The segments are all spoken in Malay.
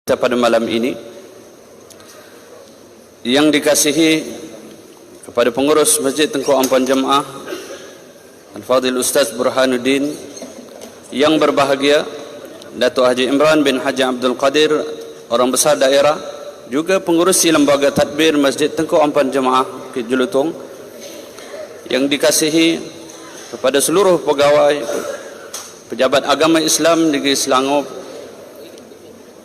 kita pada malam ini, yang dikasihi kepada pengurus Masjid Tengku Ampuan Jemaah Al-Fadhil Ustaz Burhanuddin, yang berbahagia Datuk Haji Imran bin Haji Abdul Qadir, orang besar daerah, juga pengurusi lembaga tadbir Masjid Tengku Ampuan Jemaah Bukit Jelutong, yang dikasihi kepada seluruh pegawai pejabat agama Islam Negeri Selangor,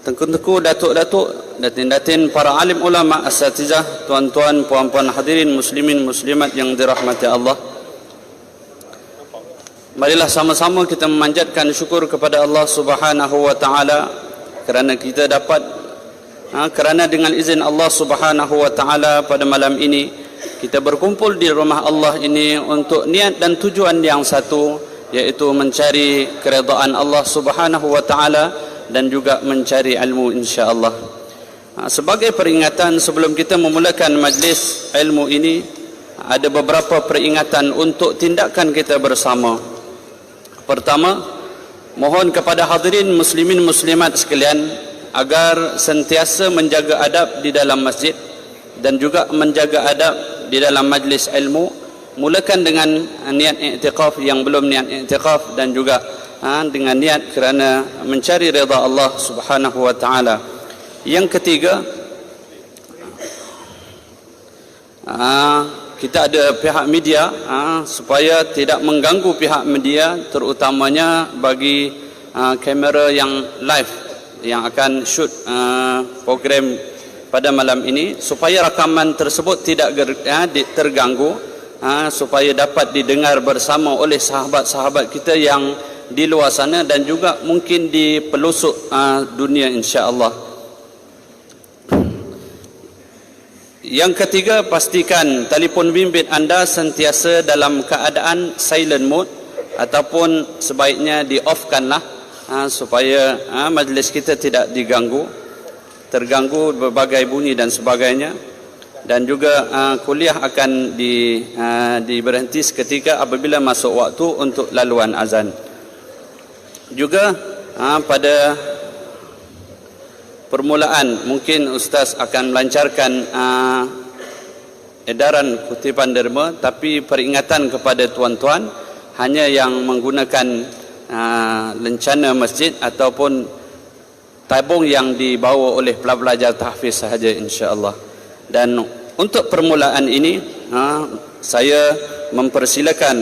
tengku-tengku, datuk-datuk, datin-datin, para alim ulama, asatizah, tuan-tuan, puan-puan hadirin muslimin muslimat yang dirahmati Allah. Marilah sama-sama kita memanjatkan syukur kepada Allah Subhanahu wa taala kerana kita dapat kerana dengan izin Allah Subhanahu wa taala pada malam ini kita berkumpul di rumah Allah ini untuk niat dan tujuan yang satu, yaitu mencari keredaan Allah Subhanahu wa taala dan juga mencari ilmu, insya-Allah. Sebagai peringatan sebelum kita memulakan majlis ilmu ini, ada beberapa peringatan untuk tindakan kita bersama. Pertama, mohon kepada hadirin muslimin muslimat sekalian agar sentiasa menjaga adab di dalam masjid dan juga menjaga adab di dalam majlis ilmu. Mulakan dengan niat i'tikaf yang belum niat i'tikaf, dan juga dengan niat kerana mencari redha Allah Subhanahu wa taala. Yang ketiga, kita ada pihak media, supaya tidak mengganggu pihak media, terutamanya bagi kamera yang live yang akan shoot program pada malam ini, supaya rakaman tersebut tidak terganggu, supaya dapat didengar bersama oleh sahabat-sahabat kita yang di luar sana dan juga mungkin di pelosok dunia, insya-Allah. Yang ketiga, pastikan telefon bimbit anda sentiasa dalam keadaan silent mode, ataupun sebaiknya di-off-kanlah, supaya majlis kita tidak terganggu berbagai bunyi dan sebagainya. Dan juga kuliah akan diberhenti seketika apabila masuk waktu untuk laluan azan. Juga pada permulaan mungkin Ustaz akan melancarkan edaran kutipan derma, tapi peringatan kepada tuan-tuan hanya yang menggunakan lencana masjid ataupun tabung yang dibawa oleh pelajar tahfiz sahaja, insya-Allah. Dan untuk permulaan ini saya mempersilakan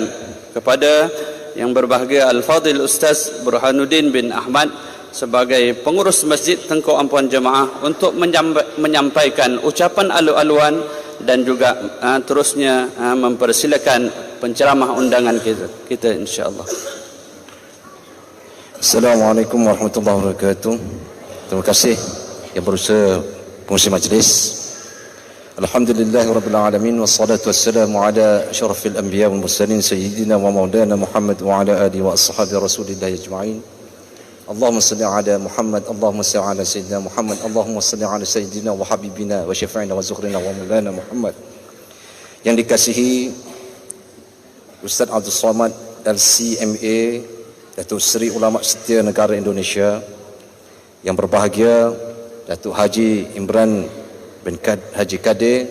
kepada yang berbahagia Al-Fadhil Ustaz Burhanuddin bin Ahmad sebagai pengurus Masjid Tengku Ampuan Jemaah untuk menyampaikan ucapan alu-aluan dan juga terusnya mempersilakan penceramah undangan kita insya-Allah. Assalamualaikum warahmatullahi wabarakatuh. Terima kasih yang berusaha pengurusi majlis. Alhamdulillahirabbil alamin, wassalatu wassalamu ala asyrafil anbiya wal mursalin sayyidina wa maulana Muhammad wa ala alihi wa ashabi Rasulillah ajma'in. Allahumma salli ala Muhammad, Allahumma salli ala sayyidina Muhammad, Allahumma salli ala sayyidina wa habibina wa syafi'ina wa zukhrina wa maulana Muhammad. Yang dikasihi Ustaz Abdul Somad LCMA, Datuk Seri Ulama Setia Negara Indonesia, yang berbahagia Datuk Haji Imran bin Haji Kadir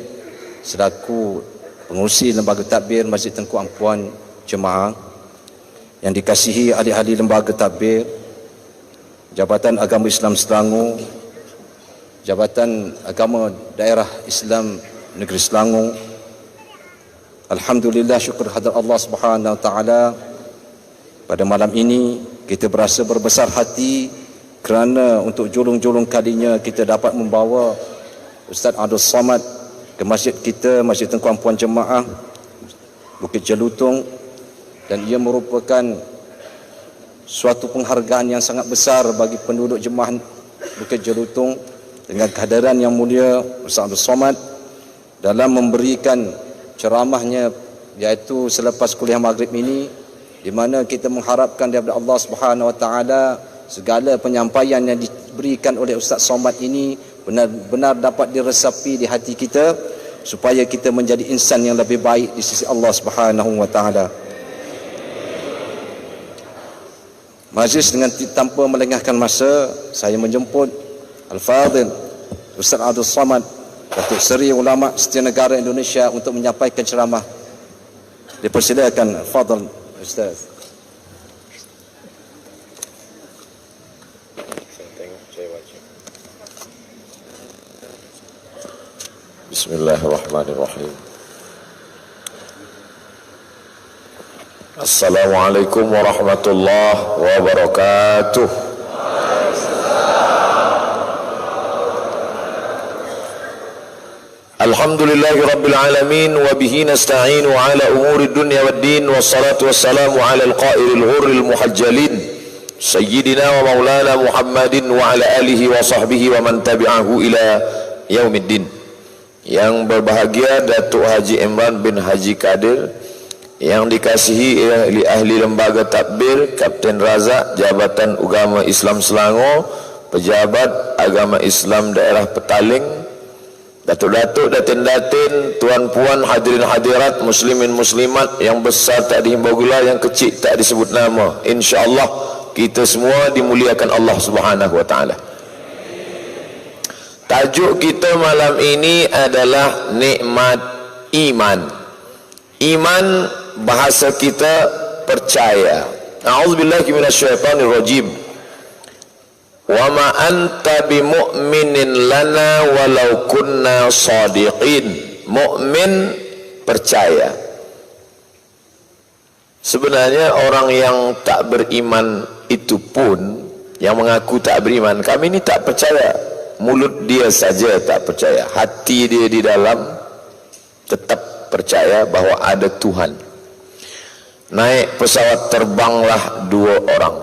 selaku pengurusi lembaga tadbir Masjid Tengku Ampuan Jemaah, yang dikasihi ahli-ahli lembaga tadbir, Jabatan Agama Islam Selangor, Jabatan Agama Daerah Islam Negeri Selangor. Alhamdulillah, syukur hadrat Allah Subhanahu wa taala, pada malam ini kita berasa berbesar hati kerana untuk julung-julung kalinya kita dapat membawa Ustaz Abdul Somad ke masjid kita, Masjid Tengku Ampuan Jemaah Bukit Jelutong, dan ia merupakan suatu penghargaan yang sangat besar bagi penduduk jemaah Bukit Jelutong dengan kehadiran yang mulia Ustaz Abdul Somad dalam memberikan ceramahnya, iaitu selepas kuliah maghrib ini, di mana kita mengharapkan daripada Allah Subhanahu wa taala segala penyampaian yang diberikan oleh Ustaz Somad ini benar-benar dapat diresapi di hati kita, supaya kita menjadi insan yang lebih baik di sisi Allah Subhanahu wa taala. Majlis dengan tanpa melengahkan masa, saya menjemput Al-Fadhil Ustaz Abdul Samad, Datuk Seri Ulama Setiausaha Negara Indonesia untuk menyampaikan ceramah. Dipersilakan, fadhil Ustaz. Bismillahirrahmanirrahim. Assalamualaikum warahmatullahi wabarakatuh. Alhamdulillahi rabbil alamin wa bihi nasta'inu ala umuri dunya waddin, wassalatu wassalamu ala al-qairil ghurril muhajjalin sayyidina wa maulana Muhammadin wa ala alihi wa sahbihi wa man tabi'ahu ila yaumiddin. Yang berbahagia Datuk Haji Imran bin Haji Kadir, yang dikasihi ahli lembaga takbir, Kapten Razak, Jabatan Agama Islam Selangor, pejabat agama Islam daerah Petaling, datuk-datuk, datin-datin, tuan-puan, hadirin hadirat, muslimin muslimat, yang besar tak dihimbau gelar, yang kecil tak disebut nama. InsyaAllah kita semua dimuliakan Allah Subhanahu wa ta'ala. Tajuk kita malam ini adalah nikmat iman. Iman bahasa kita percaya. A'udzubillahi minasyaitonirrajim. Wa ma anta bimu'minin lana walau kunna shadiqin. Mukmin percaya. Sebenarnya orang yang tak beriman itu pun, yang mengaku tak beriman, kami ini tak percaya. Mulut dia saja tak percaya, hati dia di dalam tetap percaya bahawa ada Tuhan. Naik pesawat terbanglah dua orang.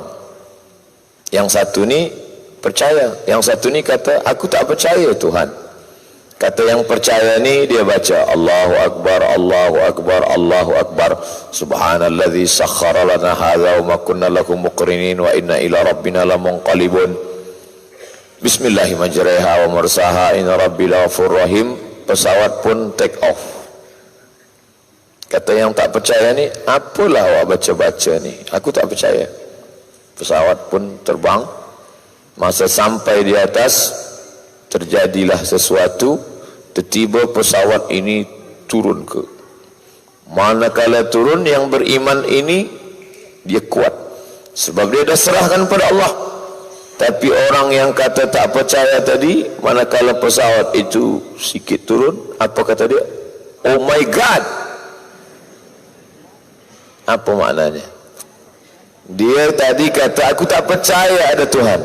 Yang satu ni percaya, yang satu ni kata aku tak percaya Tuhan. Kata yang percaya ni dia baca Allahu Akbar, Allahu Akbar, Allahu Akbar, Subhanalladzi sakhkhara lana hadza wa ma kunna lahu muqrinin wa inna ila rabbina lamunqalibun. Bismillahirrahmanirrahim wa mursaha inna rabbil ghafurur rahim. Pesawat pun take off. Kata yang tak percaya ni, apalah awak baca-baca ni, aku tak percaya. Pesawat pun terbang. Masa sampai di atas, terjadilah sesuatu. Tiba-tiba pesawat ini turun ke. Manakala turun, yang beriman ini dia kuat, sebab dia dah serahkan pada Allah. Tapi orang yang kata tak percaya tadi, manakala pesawat itu sikit turun, apa kata dia? Oh my God. Apa maknanya? Dia tadi kata aku tak percaya ada Tuhan,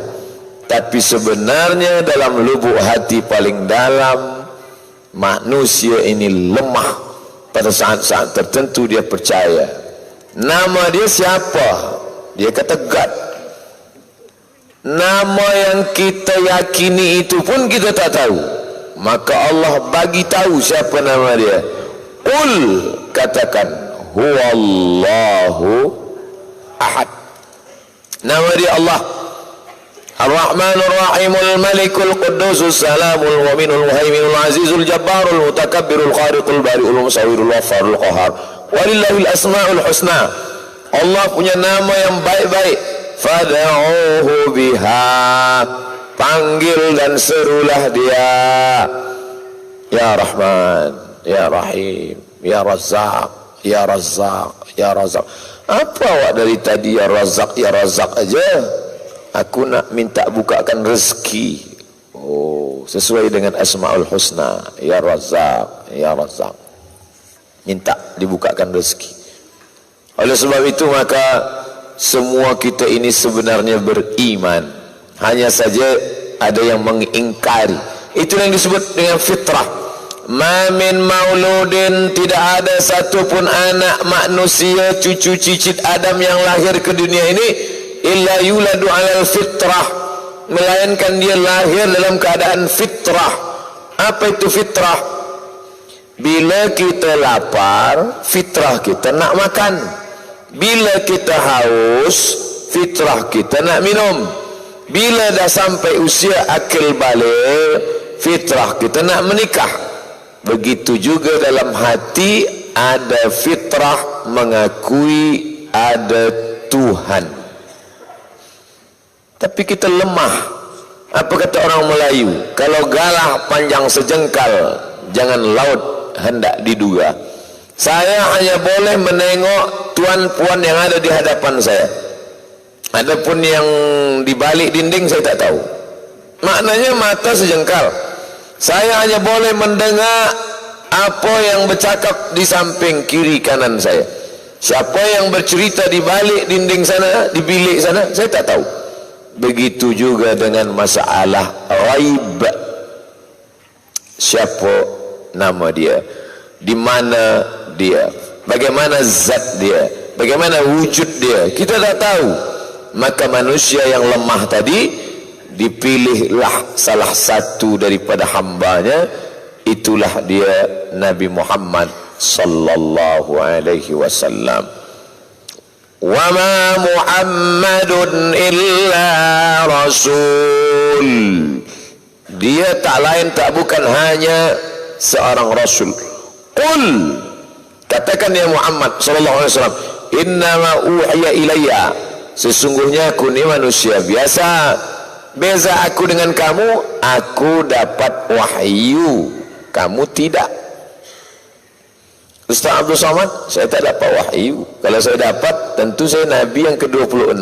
tapi sebenarnya dalam lubuk hati paling dalam, manusia ini lemah. Pada saat-saat tertentu dia percaya. Nama dia siapa? Dia kata God. Nama yang kita yakini itu pun kita tak tahu. Maka Allah bagi tahu siapa nama dia. Katakan Huwallahu Ahad. Nama dia Allah. Ar-Rahmanur Rahimul Malikul Quddusus Salamul Mu'minul Muhaiminul Azizul Jabbarul Mutakabbirul Khariqul Bari'ul Musawwirul Ghaffarul Qahhar. Walillahil asmaul husna. Allah punya nama yang baik-baik. Fad'uhu biha, panggil dan serulah dia. Ya Rahman, Ya Rahim, Ya Razzaq, Ya Razzaq, Ya Razzaq. Apa awak dari tadi Ya Razzaq, Ya Razzaq aja? Aku nak minta bukakan rezeki. Oh, sesuai dengan Asmaul Husna. Ya Razzaq, Ya Razzaq. Minta dibukakan rezeki. Oleh sebab itu maka semua kita ini sebenarnya beriman. Hanya saja ada yang mengingkari. Itu yang disebut dengan fitrah. Ma min mauludin, tidak ada satupun anak manusia, cucu cicit Adam yang lahir ke dunia ini, illa yuladu alal fitrah, melainkan dia lahir dalam keadaan fitrah. Apa itu fitrah? Bila kita lapar, fitrah kita nak makan. Bila kita haus, fitrah kita nak minum. Bila dah sampai usia akil balik, fitrah kita nak menikah. Begitu juga dalam hati ada fitrah mengakui ada Tuhan. Tapi kita lemah. Apa kata orang Melayu? Kalau galah panjang sejengkal, jangan laut hendak diduga. Saya hanya boleh menengok tuan-puan yang ada di hadapan saya. Adapun yang di balik dinding saya tak tahu. Maknanya mata sejengkal. Saya hanya boleh mendengar apa yang bercakap di samping kiri kanan saya. Siapa yang bercerita di balik dinding sana, di bilik sana, saya tak tahu. Begitu juga dengan masalah ghaib. Siapa nama dia? Di mana dia? Bagaimana zat dia? Bagaimana wujud dia? Kita tak tahu. Maka manusia yang lemah tadi dipilihlah salah satu daripada hambanya, itulah dia Nabi Muhammad sallallahu alaihi wasallam. Wa ma Muhammadun illa rasul. Dia tak lain tak bukan hanya seorang rasul. Qul, katakan ya Muhammad sallallahu alaihi wasallam, innama uhiya ilayya, sesungguhnya aku ni manusia biasa. Beza aku dengan kamu, aku dapat wahyu, kamu tidak. Ustaz Abdul Somad, saya tak dapat wahyu. Kalau saya dapat, tentu saya Nabi yang ke-26.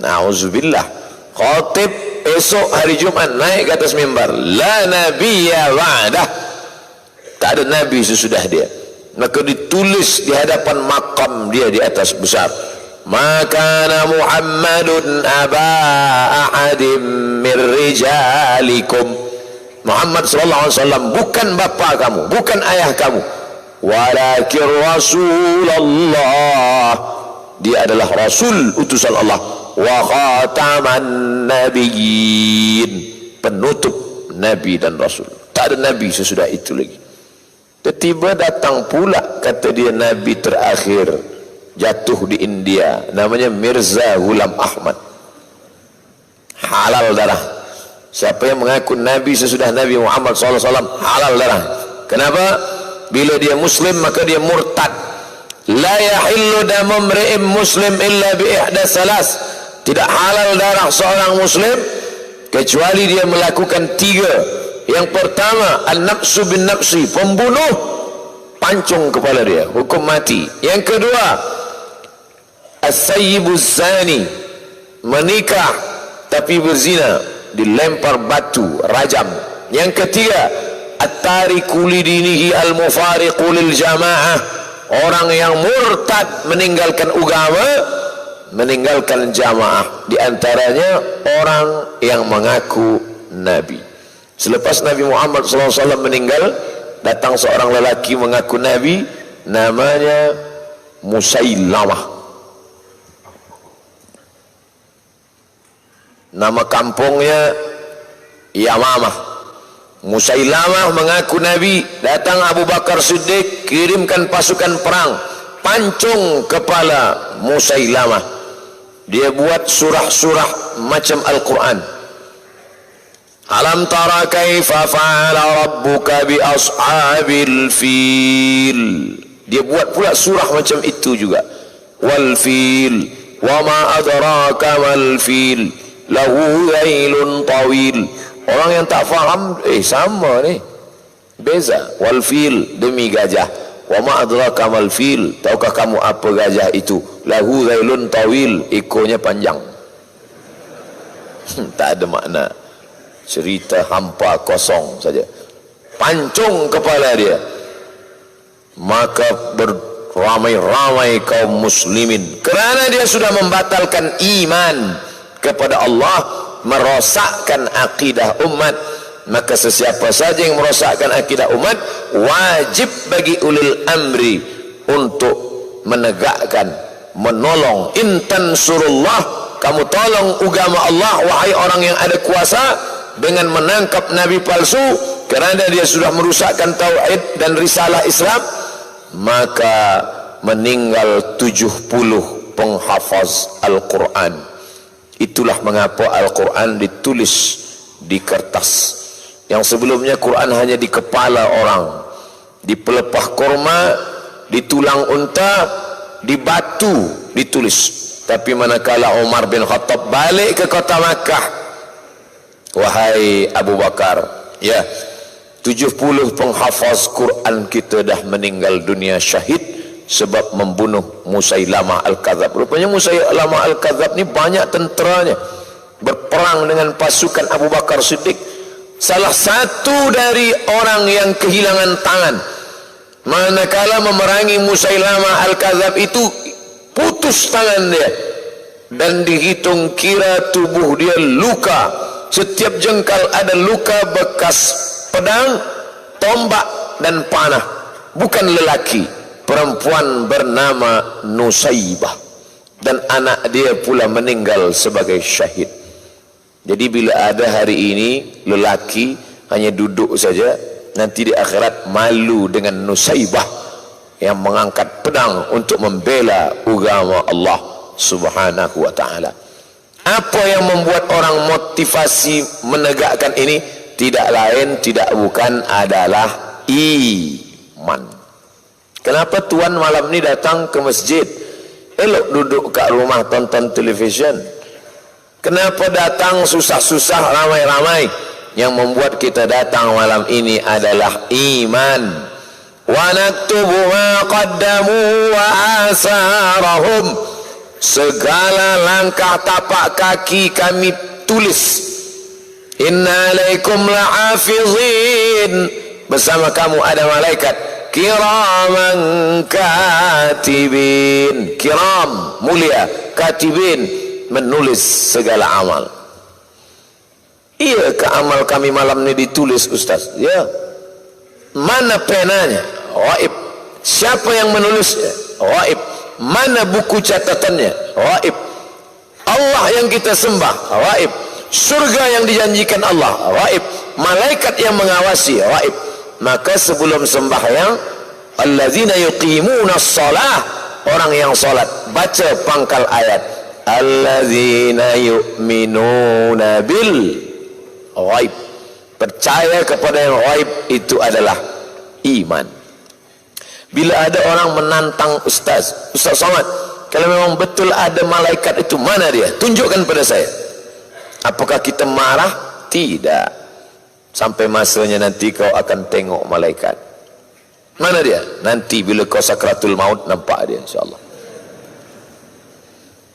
Na'udzubillah. Khatib esok hari Jumat naik ke atas mimbar, la nabiyya ba'dah, tak ada Nabi sesudah dia. Maka ditulis di hadapan makam dia di atas besar, maka Muhammadun aba ahadim min rijalikum. Muhammad sallallahu alaihi wasallam bukan bapa kamu, bukan ayah kamu, walakin Rasulullah, dia adalah Rasul utusan Allah, wa khataman nabiyyin, penutup Nabi dan Rasul. Tak ada Nabi sesudah itu lagi. Tiba-tiba datang pula, kata dia, Nabi terakhir jatuh di India, namanya Mirza Ghulam Ahmad. Halal darah. Siapa yang mengaku Nabi sesudah Nabi Muhammad SAW, halal darah. Kenapa? Bila dia Muslim maka dia murtad. La yahillu damu mri'in muslim illa bi ihda salas. Tidak halal darah seorang Muslim kecuali dia melakukan 3. Yang pertama, an-nafsu bin nafsi, pembunuh, pancung kepala dia, hukum mati. Yang kedua, as-sayyibuz zani, menikah tapi berzina, dilempar batu, rajam. Yang ketiga, at-tariku lidinihi al-mufariqu lil jamaah, orang yang murtad, meninggalkan agama, meninggalkan jamaah. Di antaranya orang yang mengaku Nabi. Selepas Nabi Muhammad SAW meninggal, datang seorang lelaki mengaku Nabi, namanya Musailamah. Nama kampungnya Yamamah. Musailamah mengaku Nabi. Datang Abu Bakar Siddiq, kirimkan pasukan perang, pancung kepala Musailamah. Dia buat surah-surah macam Al-Quran. Alam tara kaifa fa'ala rabbuka bi ashabil fil. Dia buat pula surah macam itu juga. Wal fil, wa ma adraka mal fil, lahu dhailun tawil. Orang yang tak faham, sama ni, beza. Wal fil, demi gajah. Wa ma adraka mal fil, tahukah kamu apa gajah itu? Lahu dhailun tawil, ekornya panjang. Tak ada makna, cerita hampa kosong saja. Pancung kepala dia. Maka beramai-ramai kaum muslimin, kerana dia sudah membatalkan iman kepada Allah, merosakkan akidah umat. Maka sesiapa saja yang merosakkan akidah umat, wajib bagi ulil amri untuk menegakkan, menolong. Intan surullah, kamu tolong agama Allah, wahai orang yang ada kuasa, dengan menangkap Nabi palsu kerana dia sudah merusakkan tauhid dan risalah Islam. Maka meninggal 70 penghafaz Al-Quran. Itulah mengapa Al-Quran ditulis di kertas. Yang sebelumnya Quran hanya di kepala orang, di pelepah korma, di tulang unta, di batu ditulis. Tapi manakala Umar bin Khattab balik ke kota Makkah, wahai Abu Bakar, ya, 70 penghafaz Quran kita dah meninggal dunia syahid sebab membunuh Musailamah Al-Kadzab. Rupanya Musailamah Al-Kadzab ni banyak tenteranya, berperang dengan pasukan Abu Bakar Siddiq. Salah satu dari orang yang kehilangan tangan manakala memerangi Musailamah Al-Kadzab itu, putus tangan dia, dan dihitung kira tubuh dia luka, setiap jengkal ada luka bekas pedang, tombak dan panah. Bukan lelaki, perempuan bernama Nusaibah, dan anak dia pula meninggal sebagai syahid. Jadi bila ada hari ini lelaki hanya duduk saja, nanti di akhirat malu dengan Nusaibah yang mengangkat pedang untuk membela agama Allah Subhanahu wa ta'ala. Apa yang membuat orang motivasi menegakkan ini? Tidak lain, tidak bukan adalah iman. Kenapa tuan malam ni datang ke masjid? Elok duduk kat rumah tonton televisyen. Kenapa datang susah-susah ramai-ramai? Yang membuat kita datang malam ini adalah iman. Wa naktubu ma qaddamu wa asarahum. Segala langkah tapak kaki kami tulis. Inna alaikum la'afizin. Bersama kamu ada malaikat kiraman katibin. Kiram, mulia, katibin, menulis segala amal. Iya, ke amal kami malam ni ditulis, Ustaz? Ya. Mana penanya? Waib. Siapa yang menulisnya? Waib. Mana buku catatannya? Waib. Allah yang kita sembah? Waib. Surga yang dijanjikan Allah? Waib. Malaikat yang mengawasi? Waib. Maka sebelum sembahyang, allazina yuqimuna shalah, orang yang salat, baca pangkal ayat, allazina yu'minuna bil ghaib. Percaya kepada yang ghaib itu adalah iman. Bila ada orang menantang Ustaz Somad, kalau memang betul ada malaikat itu, mana dia? Tunjukkan pada saya. Apakah kita marah? Tidak. Sampai masanya nanti kau akan tengok malaikat. Mana dia? Nanti bila kau sakratul maut, nampak dia, insyaAllah.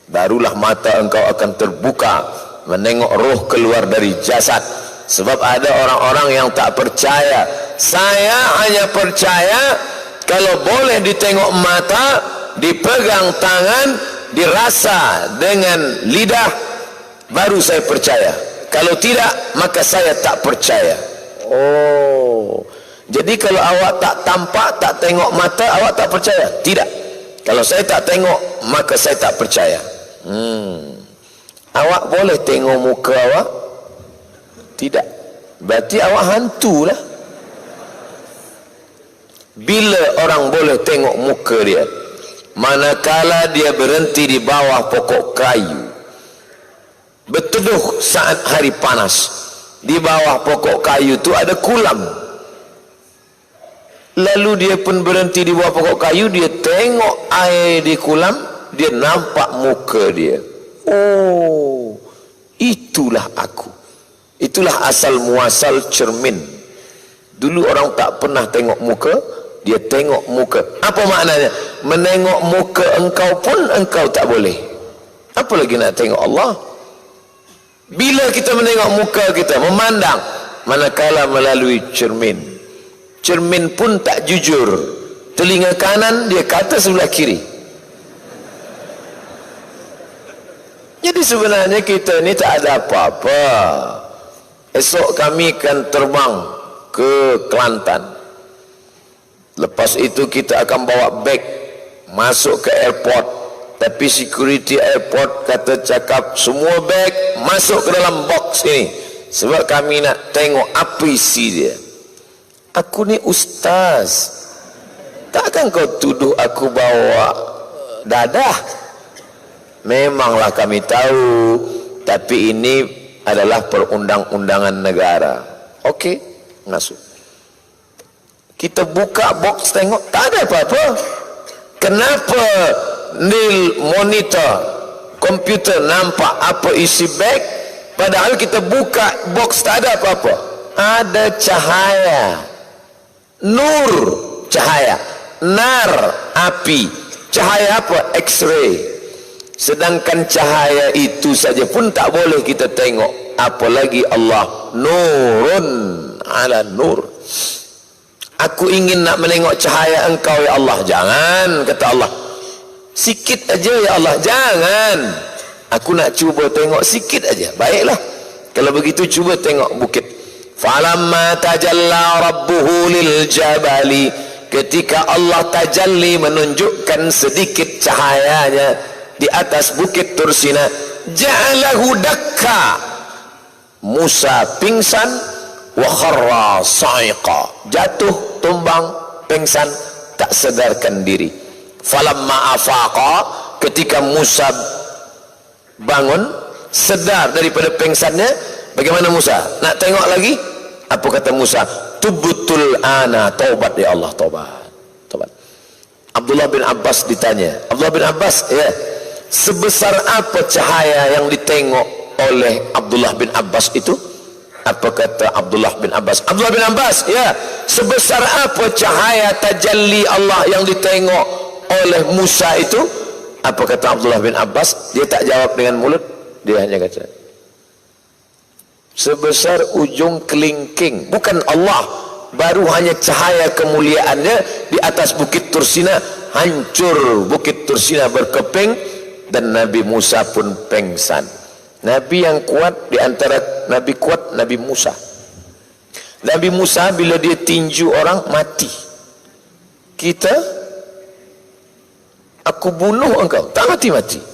Barulah mata engkau akan terbuka menengok roh keluar dari jasad. Sebab ada orang-orang yang tak percaya. Saya hanya percaya kalau boleh ditengok mata, dipegang tangan, dirasa dengan lidah, baru saya percaya. Kalau tidak, maka saya tak percaya. Oh, jadi kalau awak tak tampak, tak tengok mata, awak tak percaya? Tidak. Kalau saya tak tengok, maka saya tak percaya. Awak boleh tengok muka awak? Tidak. Berarti awak hantu lah. Bila orang boleh tengok muka dia? Manakala dia berhenti di bawah pokok kayu, berteduh saat hari panas. Di bawah pokok kayu itu ada kulam. Lalu dia pun berhenti di bawah pokok kayu, dia tengok air di kulam, dia nampak muka dia. Oh, itulah aku. Itulah asal muasal cermin. Dulu orang tak pernah tengok muka, dia tengok muka. Apa maknanya? Menengok muka engkau pun engkau tak boleh, apa lagi nak tengok Allah? Bila kita menengok muka kita, memandang, manakala melalui cermin. Cermin pun tak jujur. Telinga kanan dia kata sebelah kiri. Jadi sebenarnya kita ni tak ada apa-apa. Esok kami akan terbang ke Kelantan. Lepas itu kita akan bawa beg masuk ke airport. Tapi security airport kata cakap semua beg masuk ke dalam box ini. Sebab kami nak tengok apa isi dia. Aku ni ustaz. Takkan kau tuduh aku bawa dadah? Memanglah kami tahu. Tapi ini adalah perundang-undangan negara. Okey, masuk. Kita buka box tengok, tak ada apa-apa. Kenapa di monitor komputer nampak apa isi beg, Padahal kita buka box tak ada apa-apa. Ada cahaya. Nur, cahaya. Nar, api. Cahaya apa? X-ray. Sedangkan cahaya itu saja pun tak boleh kita tengok. Apalagi Allah. Nurun ala nur. Aku ingin nak menengok cahaya engkau ya Allah. Jangan, kata Allah. Sikit aja ya Allah. Jangan. Aku nak cuba tengok sikit aja. Baiklah. Kalau begitu cuba tengok bukit. Falamma tajalla rabbuhu lil jabali. Ketika Allah tajalli menunjukkan sedikit cahayanya di atas bukit Tursina, ja'alahu dakka. Musa pingsan wa kharra sa'iqa. Jatuh, tumbang, pingsan, tak sadarkan diri. Falamma afaqa, ketika Musa bangun, sedar daripada pingsannya, bagaimana Musa? Nak tengok lagi? Apa kata Musa? Tubtul ana, taubat ya Allah, taubat. Taubat. Abdullah bin Abbas ditanya, Abdullah bin Abbas, ya, sebesar apa cahaya yang ditengok oleh Abdullah bin Abbas itu? Apa kata Abdullah bin Abbas? Abdullah bin Abbas, ya, sebesar apa cahaya tajalli Allah yang ditengok oleh Musa itu? Apa kata Abdullah bin Abbas? Dia tak jawab dengan mulut, dia hanya kata sebesar ujung kelingking. Bukan Allah, baru hanya cahaya kemuliaannya di atas bukit Tursina. Hancur bukit Tursina berkeping dan Nabi Musa pun pengsan. Nabi yang kuat di antara Nabi kuat, Nabi Musa. Nabi Musa bila dia tinju orang mati. Kita, aku bunuh engkau, tak mati-mati.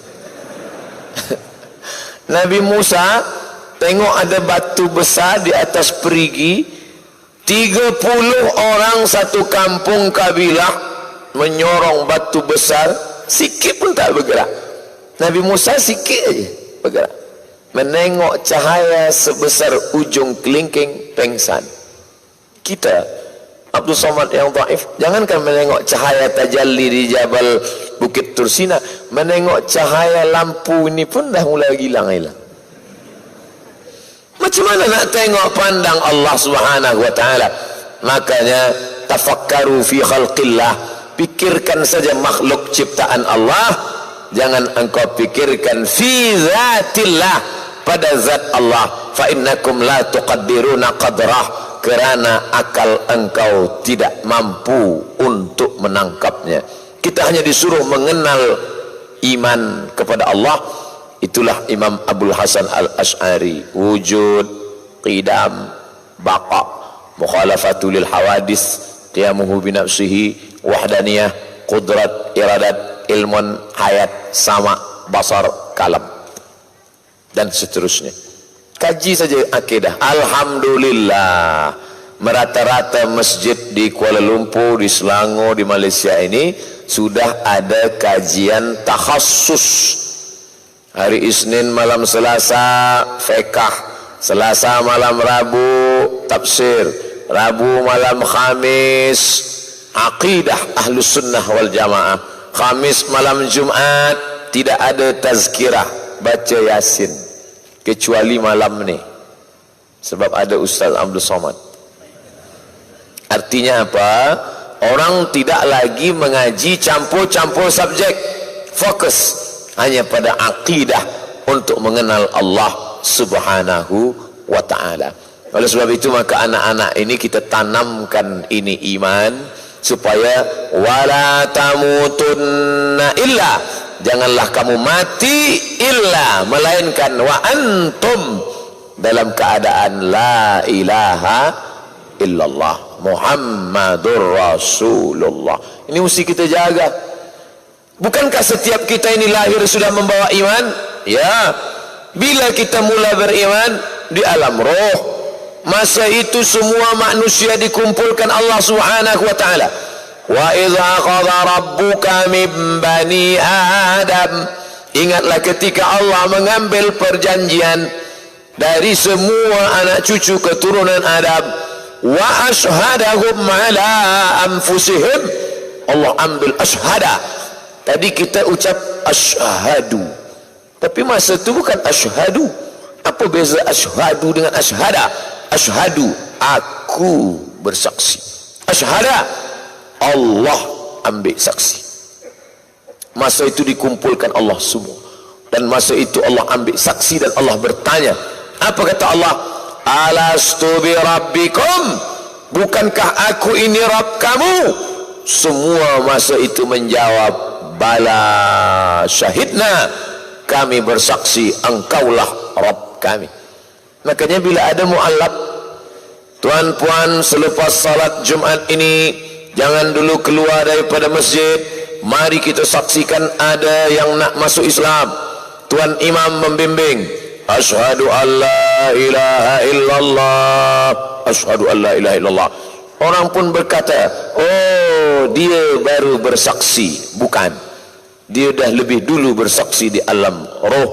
Nabi Musa tengok ada batu besar di atas perigi, 30 orang satu kampung kabilah menyorong batu besar, sikit pun tak bergerak. Nabi Musa sikit aja bergerak. Menengok cahaya sebesar ujung kelingking, pengsan. Kita, Abdul Somad yang dhaif, jangankan menengok cahaya tajalli di Jabal Bukit Tursina, menengok cahaya lampu ini pun dah mulai hilang-hilang. Macam mana nak tengok pandang Allah Subhanahu wa taala? Makanya tafakkaru fi khalqillah, pikirkan saja makhluk ciptaan Allah, jangan engkau pikirkan fi zatillah, pada zat Allah. Fa innakum la tuqaddiruna qadrah, kerana akal engkau tidak mampu untuk menangkapnya. Kita hanya disuruh mengenal iman kepada Allah. Itulah Imam Abul Hasan Al-Ash'ari, wujud, qidam, baqa, mukhalafatul lil hawadis, qiyamuhu binafsihi, wahdaniyah, qudrat, iradat, ilmun, hayat, sama, basar, kalam, dan seterusnya. Kaji saja akidah. Alhamdulillah, merata-rata masjid di Kuala Lumpur, di Selangor, di Malaysia ini sudah ada kajian takhassus. Hari Isnin malam Selasa fiqh, Selasa malam Rabu tafsir, Rabu malam Khamis aqidah Ahlus Sunnah wal Jamaah, Khamis malam Jumat tidak ada tazkirah, baca Yasin, kecuali malam ni sebab ada Ustaz Abdul Somad. Artinya apa? Orang tidak lagi mengaji campur-campur subjek, fokus hanya pada akidah untuk mengenal Allah Subhanahu wa ta'ala. Oleh sebab itu maka anak-anak ini kita tanamkan ini iman, supaya wala tamutunna illa, janganlah kamu mati illa, melainkan wa antum, dalam keadaan la ilaha illallah Muhammadur Rasulullah. Ini mesti kita jaga. Bukankah setiap kita ini lahir sudah membawa iman? Ya. Bila kita mula beriman di alam roh, masa itu semua manusia dikumpulkan Allah Subhanahu wa taala. Wa idza qadha rabbuka min bani Adam, ingatlah ketika Allah mengambil perjanjian dari semua anak cucu keturunan Adam, wa ashhadahum ala anfusihim, Allah ambil ashhada. Tadi kita ucap asyhadu, tapi masa itu bukan asyhadu, Apa beza asyhadu dengan asyhada? Asyhadu, aku bersaksi. Asyhada, Allah ambil saksi. Masa itu dikumpulkan Allah semua, dan masa itu Allah ambil saksi, dan Allah bertanya. Apa kata Allah? Alastu bi rabbikum, bukankah aku ini Rabb kamu? Semua masa itu menjawab, bala syahidna, kami bersaksi engkaulah Rabb kami. Makanya bila ada mu'allab, tuan-puan, selepas salat Jumat ini jangan dulu keluar daripada masjid. Mari kita saksikan ada yang nak masuk Islam. Tuan imam membimbing, asyhadu an la ilaha illallah, asyhadu an la ilaha illallah. Orang pun berkata, oh dia baru bersaksi. Bukan, dia dah lebih dulu bersaksi di alam roh.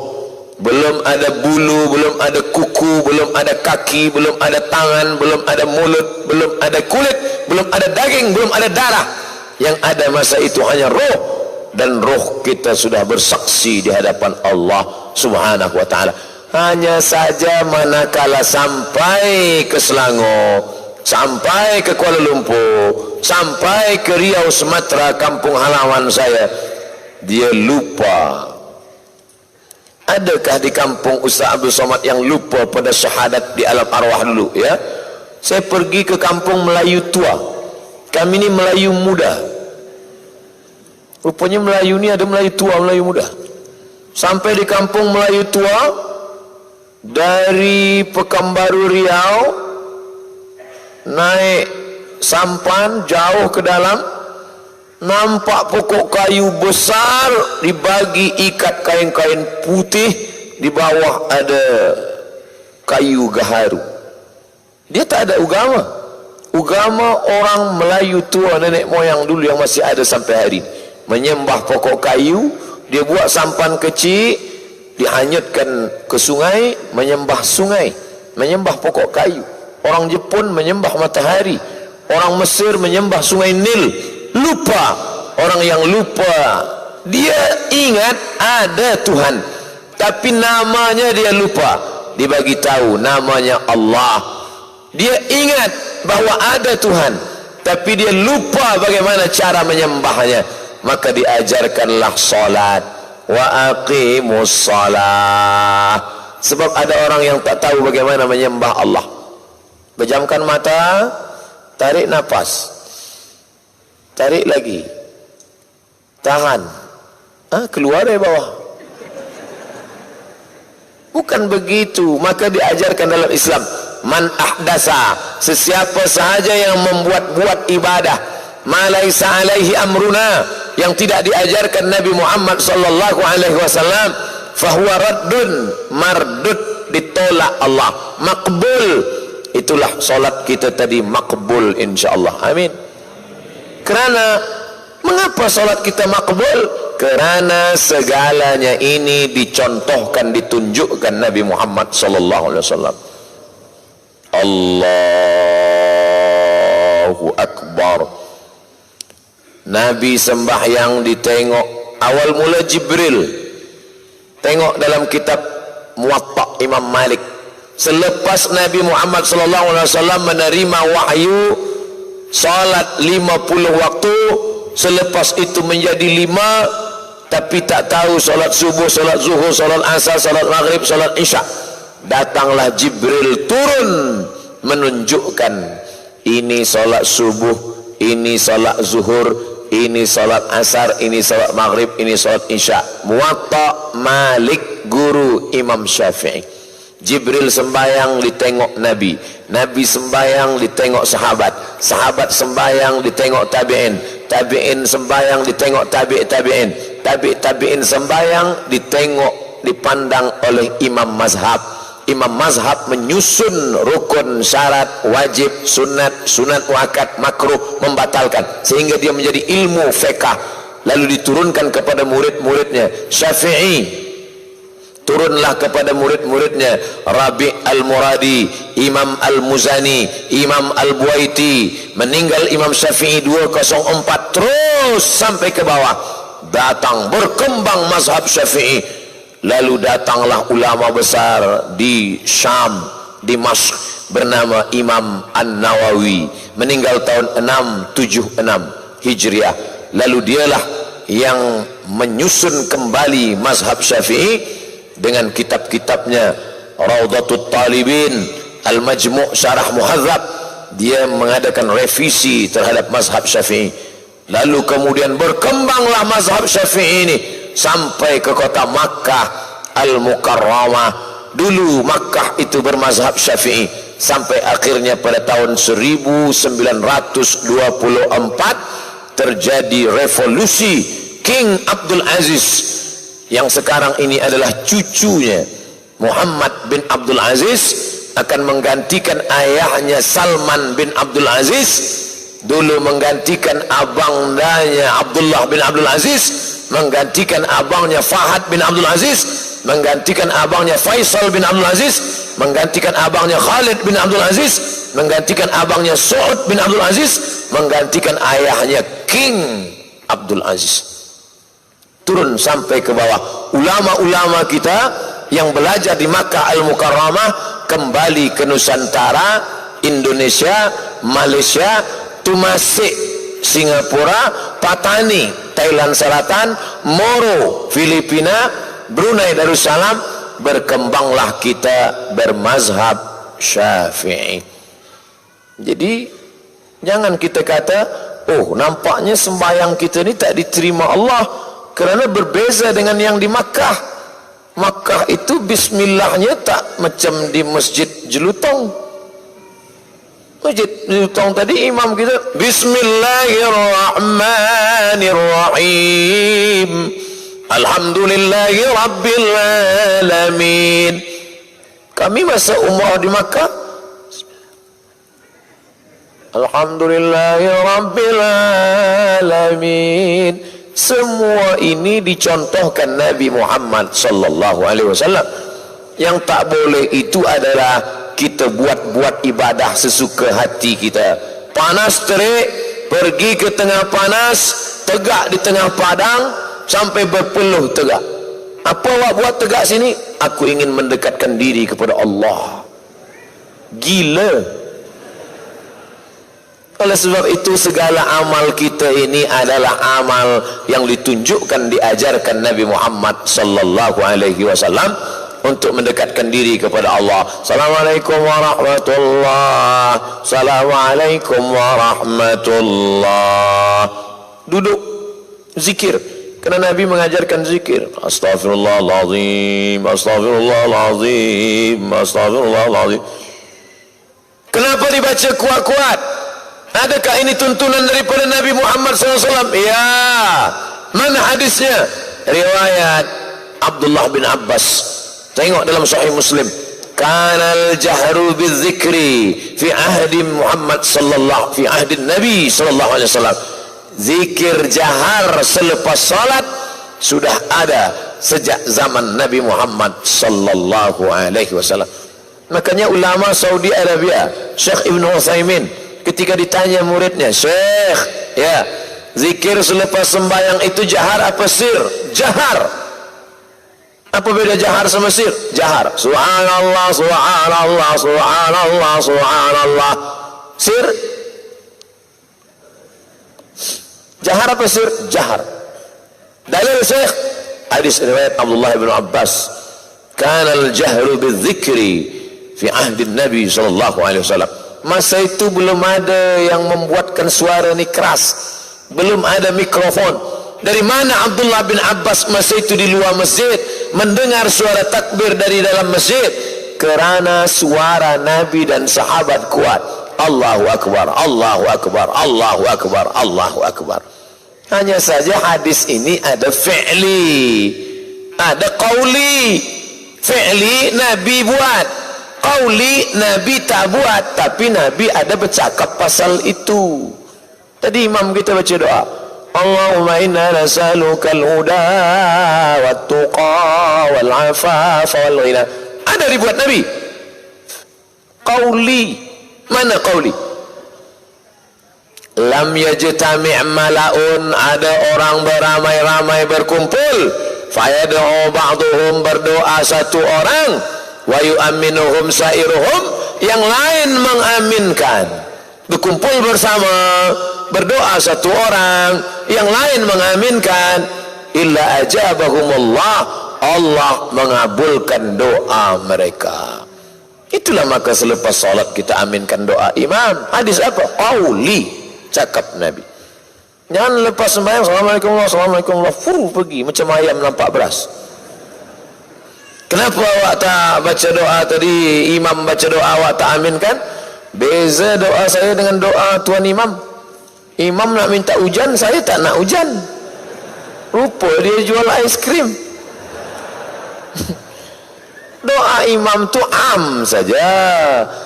Belum ada bulu, belum ada kuku, belum ada kaki, belum ada tangan, belum ada mulut, belum ada kulit, belum ada daging, belum ada darah. Yang ada masa itu hanya roh, dan roh kita sudah bersaksi di hadapan Allah Subhanahu wa ta'ala. Hanya saja manakala sampai ke Selangor, sampai ke Kuala Lumpur, sampai ke Riau, Sumatera, kampung halaman saya, dia lupa. Adakah di kampung Ustaz Abdul Somad yang lupa pada syahadat di alam arwah dulu? Ya, saya pergi ke kampung Melayu tua. Kami ni Melayu muda. Rupanya Melayu ni ada Melayu tua, Melayu muda. Sampai di kampung Melayu tua, dari Pekanbaru Riau naik sampan jauh ke dalam, nampak pokok kayu besar dibagi ikat kain-kain putih, di bawah ada kayu gaharu. Dia tak ada agama. Agama orang Melayu tua, nenek moyang dulu yang masih ada sampai hari ini. Menyembah pokok kayu, dia buat sampan kecil, dihanyutkan ke sungai, menyembah sungai, menyembah pokok kayu. Orang Jepun menyembah matahari, orang Mesir menyembah sungai Nil. Lupa. Orang yang lupa, dia ingat ada Tuhan, tapi namanya dia lupa. Dibagi tahu namanya Allah. Dia ingat bahawa ada Tuhan, tapi dia lupa bagaimana cara menyembahnya. Maka diajarkanlah salat, wa aqimus salah. Sebab ada orang yang tak tahu bagaimana menyembah Allah. Pejamkan mata, tarik nafas, tarik lagi, tahan, keluar dari bawah. Bukan begitu. Maka diajarkan dalam Islam, man ahdasa, sesiapa sahaja yang membuat-buat ibadah, ma laisa alaihi amruna, yang tidak diajarkan Nabi Muhammad sallallahu alaihi wasallam, fahuwa raddun, mardud, ditolak Allah. Makbul, itulah solat kita tadi, makbul insyaallah. Amin. Kerana mengapa solat kita makbul? Kerana segalanya ini dicontohkan, ditunjukkan Nabi Muhammad sallallahu alaihi wasallam. Allahu akbar. Nabi sembahyang ditengok awal mula Jibril. Tengok dalam kitab Muwatta Imam Malik. Selepas Nabi Muhammad sallallahu alaihi wasallam menerima wahyu salat 50 waktu, selepas itu menjadi 5, tapi tak tahu salat subuh, salat zuhur, salat asar, salat maghrib, salat isya. Datanglah Jibril turun menunjukkan, ini salat subuh, ini salat zuhur, ini salat asar, ini salat maghrib, ini salat isya. Muwatta Malik, guru Imam Syafi'i. Jibril sembayang ditengok Nabi, Nabi sembayang ditengok sahabat, sahabat sembayang ditengok tabi'in, tabi'in sembayang ditengok tabi'in, tabi'in sembayang ditengok, dipandang oleh imam mazhab. Imam mazhab menyusun rukun, syarat, wajib, sunat, sunat muakkad, makruh, membatalkan, sehingga dia menjadi ilmu fiqh. Lalu diturunkan kepada murid-muridnya. Syafi'i turunlah kepada murid-muridnya, Rabi' al-Muradi, Imam al-Muzani, Imam al-Buaiti. Meninggal Imam Syafi'i 204, terus sampai ke bawah, datang berkembang mazhab Syafi'i. Lalu datanglah ulama besar di Syam, Dimashq, bernama Imam An-Nawawi, meninggal tahun 676 Hijriah. Lalu dialah yang menyusun kembali mazhab Syafi'i dengan kitab-kitabnya Rawdatut Talibin, Al-Majmu' Syarah Muhadzab. Dia mengadakan revisi terhadap mazhab Syafi'i. Lalu kemudian berkembanglah mazhab Syafi'i ini sampai ke kota Makkah Al-Mukarramah. Dulu Makkah itu bermazhab Syafi'i sampai akhirnya pada tahun 1924 terjadi revolusi. King Abdul Aziz yang sekarang ini adalah cucunya Muhammad bin Abdul Aziz akan menggantikan ayahnya Salman bin Abdul Aziz. Dulu menggantikan abangnya Abdullah bin Abdul Aziz, menggantikan abangnya Fahad bin Abdul Aziz, menggantikan abangnya Faisal bin Abdul Aziz, menggantikan abangnya Khalid bin Abdul Aziz, menggantikan abangnya Saud bin Abdul Aziz, menggantikan ayahnya King Abdul Aziz. Turun sampai ke bawah. Ulama-ulama kita yang belajar di Makkah Al-Mukarramah kembali ke Nusantara, Indonesia, Malaysia, Tumasik, Singapura, Patani, Thailand Selatan, Moro, Filipina, Brunei Darussalam. Berkembanglah kita bermazhab Syafi'i. Jadi jangan kita kata, oh nampaknya sembahyang kita ni tak diterima Allah kerana berbeza dengan yang di Makkah. Makkah itu bismillahnya tak macam di Masjid Jelutong. Masjid Jelutong tadi imam kita Bismillahirrahmanirrahim, Alhamdulillahi Rabbil Alamin. Kami masa umrah di Makkah, Alhamdulillahi Rabbil Alamin. Semua ini dicontohkan Nabi Muhammad sallallahu alaihi wasallam. Yang tak boleh itu adalah kita buat ibadah sesuka hati kita. Panas terik, pergi ke tengah panas, tegak di tengah padang sampai berpeluh tegak. Apa awak buat tegak sini? Aku ingin mendekatkan diri kepada Allah. Gila. Oleh sebab itu segala amal kita ini adalah amal yang ditunjukkan, diajarkan Nabi Muhammad sallallahu alaihi wasallam untuk mendekatkan diri kepada Allah. Assalamualaikum warahmatullahi. Assalamualaikum warahmatullahi. Duduk zikir. Kerana Nabi mengajarkan zikir. Astaghfirullahalazim, astaghfirullahalazim, astaghfirullahalazim. Kenapa dibaca kuat-kuat? Adakah ini tuntunan daripada Nabi Muhammad SAW? Ya. Mana hadisnya? Riwayat Abdullah bin Abbas. Tengok dalam Sahih Muslim. Kanal jahru bidzikri fi ahdi Muhammad sallallahu fi ahdi Nabi sallallahu alaihi wasallam. Zikir jahar selepas salat sudah ada sejak zaman Nabi Muhammad sallallahu alaihi wasallam. Makanya ulama Saudi Arabia, Syekh Ibn Utsaimin, ketika ditanya muridnya, Syekh, ya, zikir selepas sembahyang itu jahar apa sir? Jahar. Apa beda jahar sama sir? Jahar. Subhanallah, subhanallah, subhanallah, subhanallah. Sir? Jahar apa sir? Jahar. Dalil Syekh, hadis riwayat Abdullah bin Abbas. Kana al-jahru bidzikri fi ahdi Nabi sallallahu alaihi wasallam. Masa itu belum ada yang membuatkan suara ni keras, belum ada mikrofon. Dari mana Abdullah bin Abbas masa itu di luar masjid mendengar suara takbir dari dalam masjid? Kerana suara Nabi dan sahabat kuat. Allahu Akbar, Allahu Akbar, Allahu Akbar, Allahu Akbar. Hanya saja hadis ini ada fi'li, ada qauli. Fi'li Nabi buat, qauli Nabi tak buat, tapi Nabi ada bercakap pasal itu. Tadi imam kita baca doa, Allahumma inna nas'aluka al-huda wat-tuqa wal-'afafa wal-ghina. Ada dibuat Nabi. Qauli, mana qauli? Lam yajtami' mala'un, ada orang beramai-ramai berkumpul, fayad'u ba'duhum, berdoa satu orang, wa yu'minuhum sairuhum, yang lain mengaminkan. Berkumpul bersama, berdoa satu orang, yang lain mengaminkan, illa ajabahumullah, Allah mengabulkan doa mereka. Itulah maka selepas salat kita aminkan doa imam. Hadis apa? Qauli, cakap Nabi. Jangan lepas sembahyang assalamualaikum warahmatullahi wabarakatuh, assalamualaikum warahmatullahi wabarakatuh, pergi macam ayam nampak beras. Kenapa awak tak baca doa tadi, imam baca doa awak tak aminkan? Beza doa saya dengan doa tuan imam. Imam nak minta hujan, saya tak nak hujan. Rupa dia jual aiskrim. Doa imam tu am saja.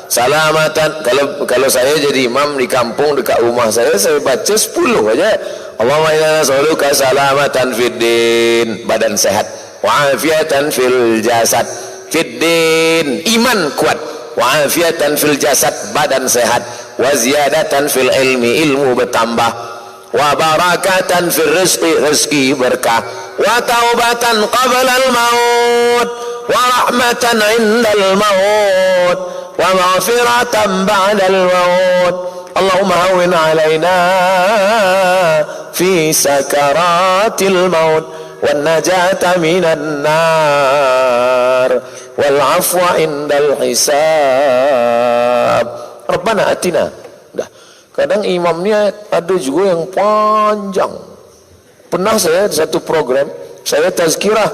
Salamatan, kalau saya jadi imam di kampung dekat rumah saya baca 10 aja. Allahumma inna nas'aluka salamatan fid din, badan sehat, wa afiatan fil jasad, fid din, iman kuat, wa afiatan fil jasad, badan sehat, wa ziyadatan fil ilmi, ilmu bertambah, wa barakatan fil rizqi, rezeki berkah, wa taubatan qabla al maut, wa rahmatan indal maut, wa maghfiratan ba'dal maut. Allahumma hawwin alaina fi sakaratil maut, wan najata minan nar, wal afwa indal hisab. Rabbana atina. Dah. Kadang imamnya ada juga yang panjang. Pernah saya di satu program, saya tazkirah,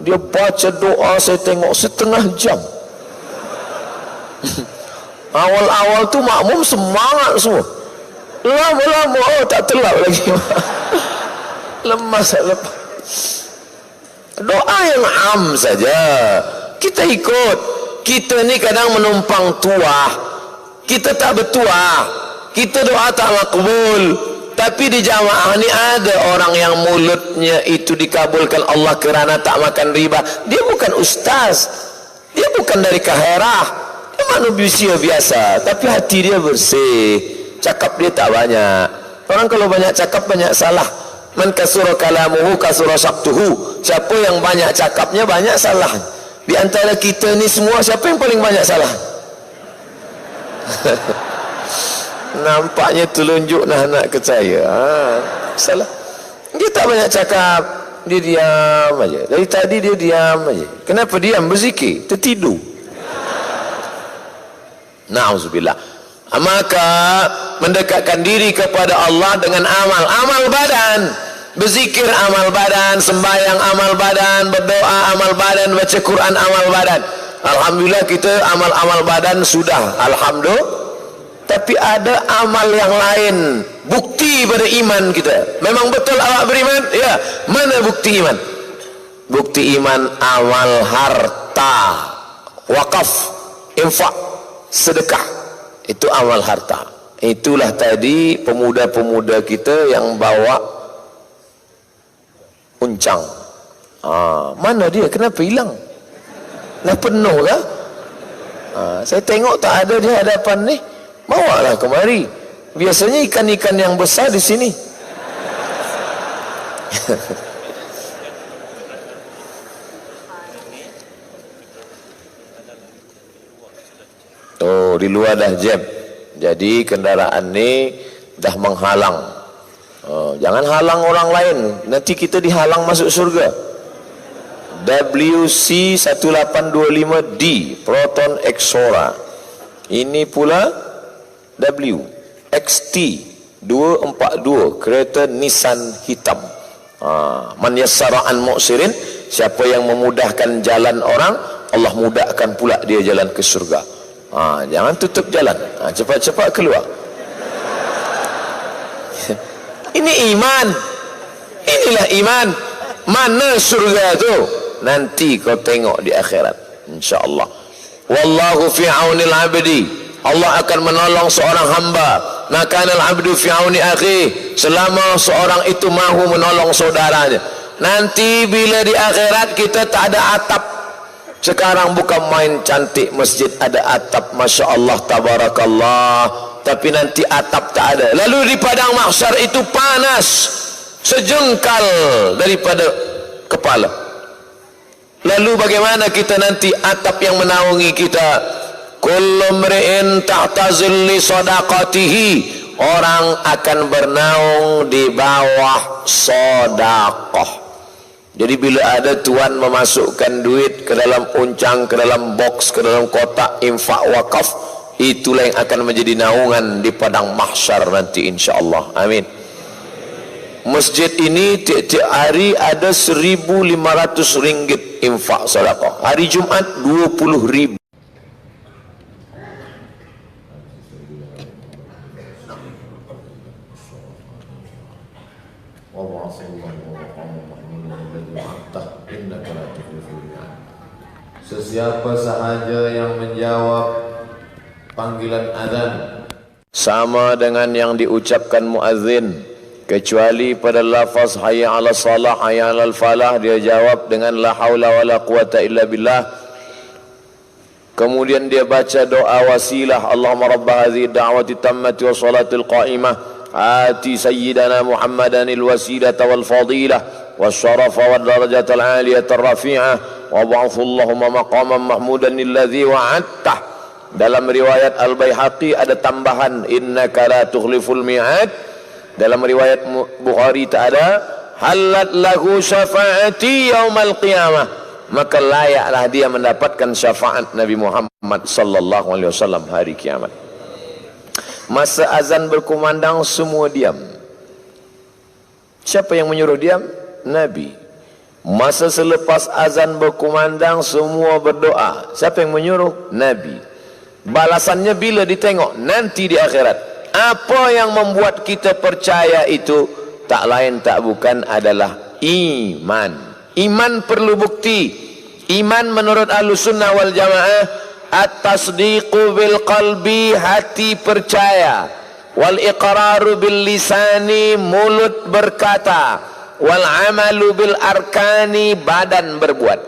dia baca doa, saya tengok setengah jam. Awal-awal tu makmum semangat semua, lama-lama oh tak telap lagi. Lemas lepas. Doa yang am saja kita ikut. Kita ni kadang menumpang tuah, kita tak bertuah, kita doa tak makbul. Tapi di jamaah ni ada orang yang mulutnya itu dikabulkan Allah kerana tak makan riba. Dia bukan ustaz, dia bukan dari Kaherah, dia manusia biasa, tapi hati dia bersih, cakap dia tak banyak. Orang kalau banyak cakap banyak salah. Man kasura kalamuhu kasura sabtuhu. Siapa yang banyak cakapnya banyak salah. Di antara kita ni semua siapa yang paling banyak salah? Nampaknya telunjuk nak kecaya. Salah. Dia tak banyak cakap, dia diam aja. Dari tadi dia diam aja. Kenapa diam? Berzikir, tertidur. Nauzubillah. Maka mendekatkan diri kepada Allah dengan amal badan, berzikir amal badan, sembahyang amal badan, berdoa amal badan, baca Quran amal badan. Alhamdulillah kita amal badan sudah, alhamdulillah. Tapi ada amal yang lain, bukti pada iman kita. Memang betul awak beriman? Ya. Mana bukti iman? Bukti iman amal harta, wakaf, infak, sedekah. Itu amal harta. Itulah tadi pemuda-pemuda kita yang bawa uncang. Mana dia? Kenapa hilang? Dah penuh kah? Saya tengok tak ada di hadapan ni. Bawalah kemari. Biasanya ikan-ikan yang besar di sini. Oh, di luar dah jam. Jadi kendaraan ni dah menghalang. Jangan halang orang lain, nanti kita dihalang masuk surga. WC 1825D Proton Exora. Ini pula WXT 242 kereta Nissan hitam. Man yassara an mu'sirin, siapa yang memudahkan jalan orang, Allah mudahkan pula dia jalan ke surga. Jangan tutup jalan, cepat-cepat keluar. Ini iman. Inilah iman. Mana surga tu? Nanti kau tengok di akhirat, insyaallah. Wallahu fi aunil abdi. Allah akan menolong seorang hamba. Maka al-abdu fi auni akhi, selama seorang itu mahu menolong saudaranya. Nanti bila di akhirat kita tak ada atap. Sekarang bukan main cantik masjid ada atap, masya Allah tabarakallah, tapi nanti atap tak ada. Lalu di padang mahsyar itu panas sejengkal daripada kepala. Lalu bagaimana kita nanti atap yang menaungi kita? Kullu mri'in tahta zilli sadaqatihi, orang akan bernaung di bawah sedekah. Jadi bila ada tuan memasukkan duit ke dalam uncang, ke dalam box, ke dalam kotak infak wakaf, itulah yang akan menjadi naungan di padang mahsyar nanti insya-Allah. Amin. Masjid ini tiap-tiap hari ada 1.500 ringgit infak sedekah. Hari Jumat 20.000. Sesiapa sahaja yang menjawab panggilan azan sama dengan yang diucapkan muazzin, kecuali pada lafaz hayya 'ala salah, hayya 'alal falah, dia jawab dengan la haula wala quwata illa billah. Kemudian dia baca doa wasilah, Allahumma rabb hadhihi da'wati tammati wa salatil qa'imah ati sayyidana Muhammadanil wasilata wal fadilah wasyarafa wad darajatal 'aliyatar rafi'ah wa ba'athu Allahumma maqaman mahmudan alladhi wa'adtah. Dalam riwayat Al-Baihaqi ada tambahan innaka la tukhliful mi'ad. Dalam riwayat Bukhari tak ada halat lahu syafaati yaumal qiyamah, maka layaklah dia mendapatkan syafaat Nabi Muhammad sallallahu alaihi wasallam hari kiamat. Masa azan berkumandang semua diam. Siapa yang menyuruh diam? Nabi. Masa selepas azan berkumandang semua berdoa. Siapa yang menyuruh? Nabi. Balasannya bila ditengok nanti di akhirat. Apa yang membuat kita percaya itu tak lain tak bukan adalah iman. Iman perlu bukti. Iman menurut Ahlussunnah wal Jamaah at-tasdiqu bil qalbi, hati percaya, wal iqraru bil lisani, mulut berkata, wal amalu bil arkani, badan berbuat.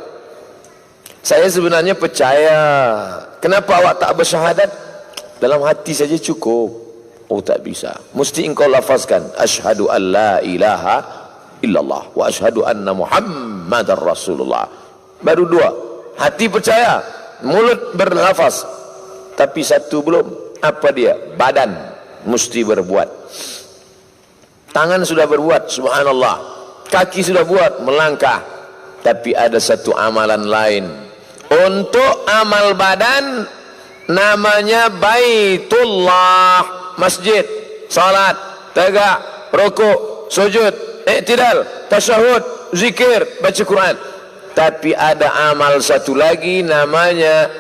Saya sebenarnya percaya. Kenapa awak tak bersyahadat? Dalam hati saja cukup. Oh, tak bisa. Mesti engkau lafazkan asyhadu an la ilaha illallah wa asyhadu anna Muhammadar Rasulullah. Baru dua. Hati percaya, mulut berlafaz. Tapi satu belum. Apa dia? Badan mesti berbuat. Tangan sudah berbuat, subhanallah. Kaki sudah buat, melangkah. Tapi ada satu amalan lain. Untuk amal badan namanya Baitullah, masjid, salat, tegak, rukuk, sujud, i'tidal, tasyahud, zikir, baca Quran. Tapi ada amal satu lagi namanya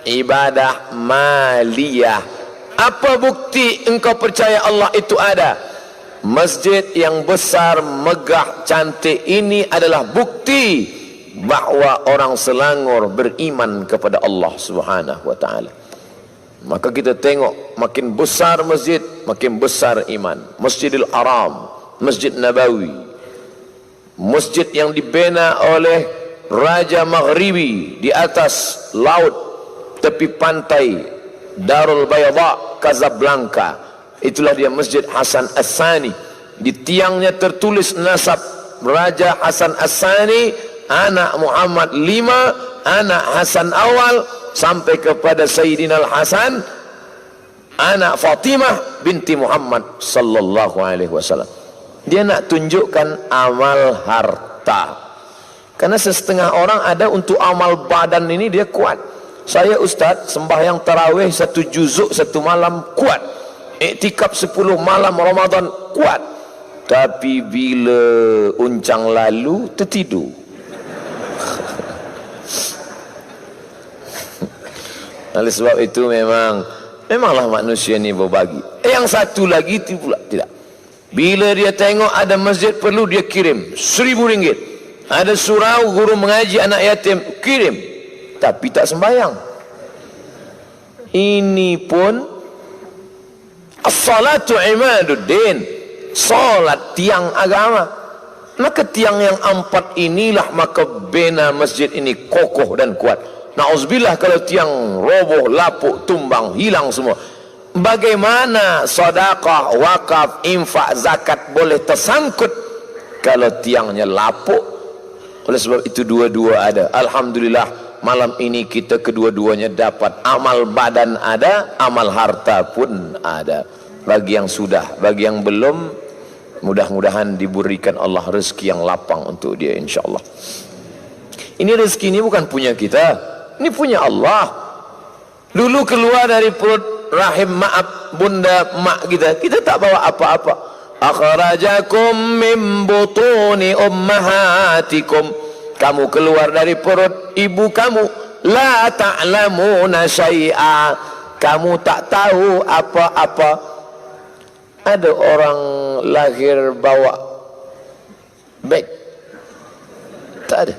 ibadah maliyah. Apa bukti engkau percaya Allah itu ada? Masjid yang besar, megah, cantik ini adalah bukti bahwa orang Selangor beriman kepada Allah Subhanahu wa taala. Maka kita tengok makin besar masjid, makin besar iman. Masjidil Haram, Masjid Nabawi, masjid yang dibina oleh Raja Maghribi di atas laut tepi pantai Darul Bayda, Casablanca. Itulah dia Masjid Hasan As-Sani. Di tiangnya tertulis nasab Raja Hasan As-Sani, anak Muhammad 5, anak Hasan awal, sampai kepada Sayyidina Al-Hasan, anak Fatimah binti Muhammad sallallahu alaihi wasallam. Dia nak tunjukkan amal harta. Karena setengah orang ada untuk amal badan ini dia kuat. Saya ustaz sembahyang tarawih 1 juzuk 1 malam kuat. Iktikaf 10 malam Ramadan kuat. Tapi bila uncang lalu tertidur. Oleh sebab itu memanglah manusia ni berbagi. Yang satu lagi pula tidak. Bila dia tengok ada masjid perlu, dia kirim 1.000 ringgit. Ada surau guru mengaji anak yatim, kirim. Tapi tak sembahyang. Ini pun as-salatu imaduddin, salat tiang agama. Maka tiang yang 4 inilah maka bina masjid ini kokoh dan kuat. Na'udzubillah kalau tiang roboh, lapuk, tumbang, hilang semua. Bagaimana sedekah, wakaf, infak, zakat boleh tersangkut kalau tiangnya lapuk? Oleh sebab itu dua-dua ada. Alhamdulillah malam ini kita kedua-duanya dapat. Amal badan ada, amal harta pun ada. Bagi yang sudah, bagi yang belum, mudah-mudahan diberikan Allah rezeki yang lapang untuk dia, insyaAllah. Ini rezeki ini bukan punya kita, ini punya Allah. Dulu keluar dari perut rahim maaf bunda mak kita tak bawa apa-apa. Akhrajakum min butuni ummahatikum, kamu keluar dari perut ibu kamu, la ta'lamuna syai'a, kamu tak tahu apa-apa. Ada orang lahir bawa beg, tak ada.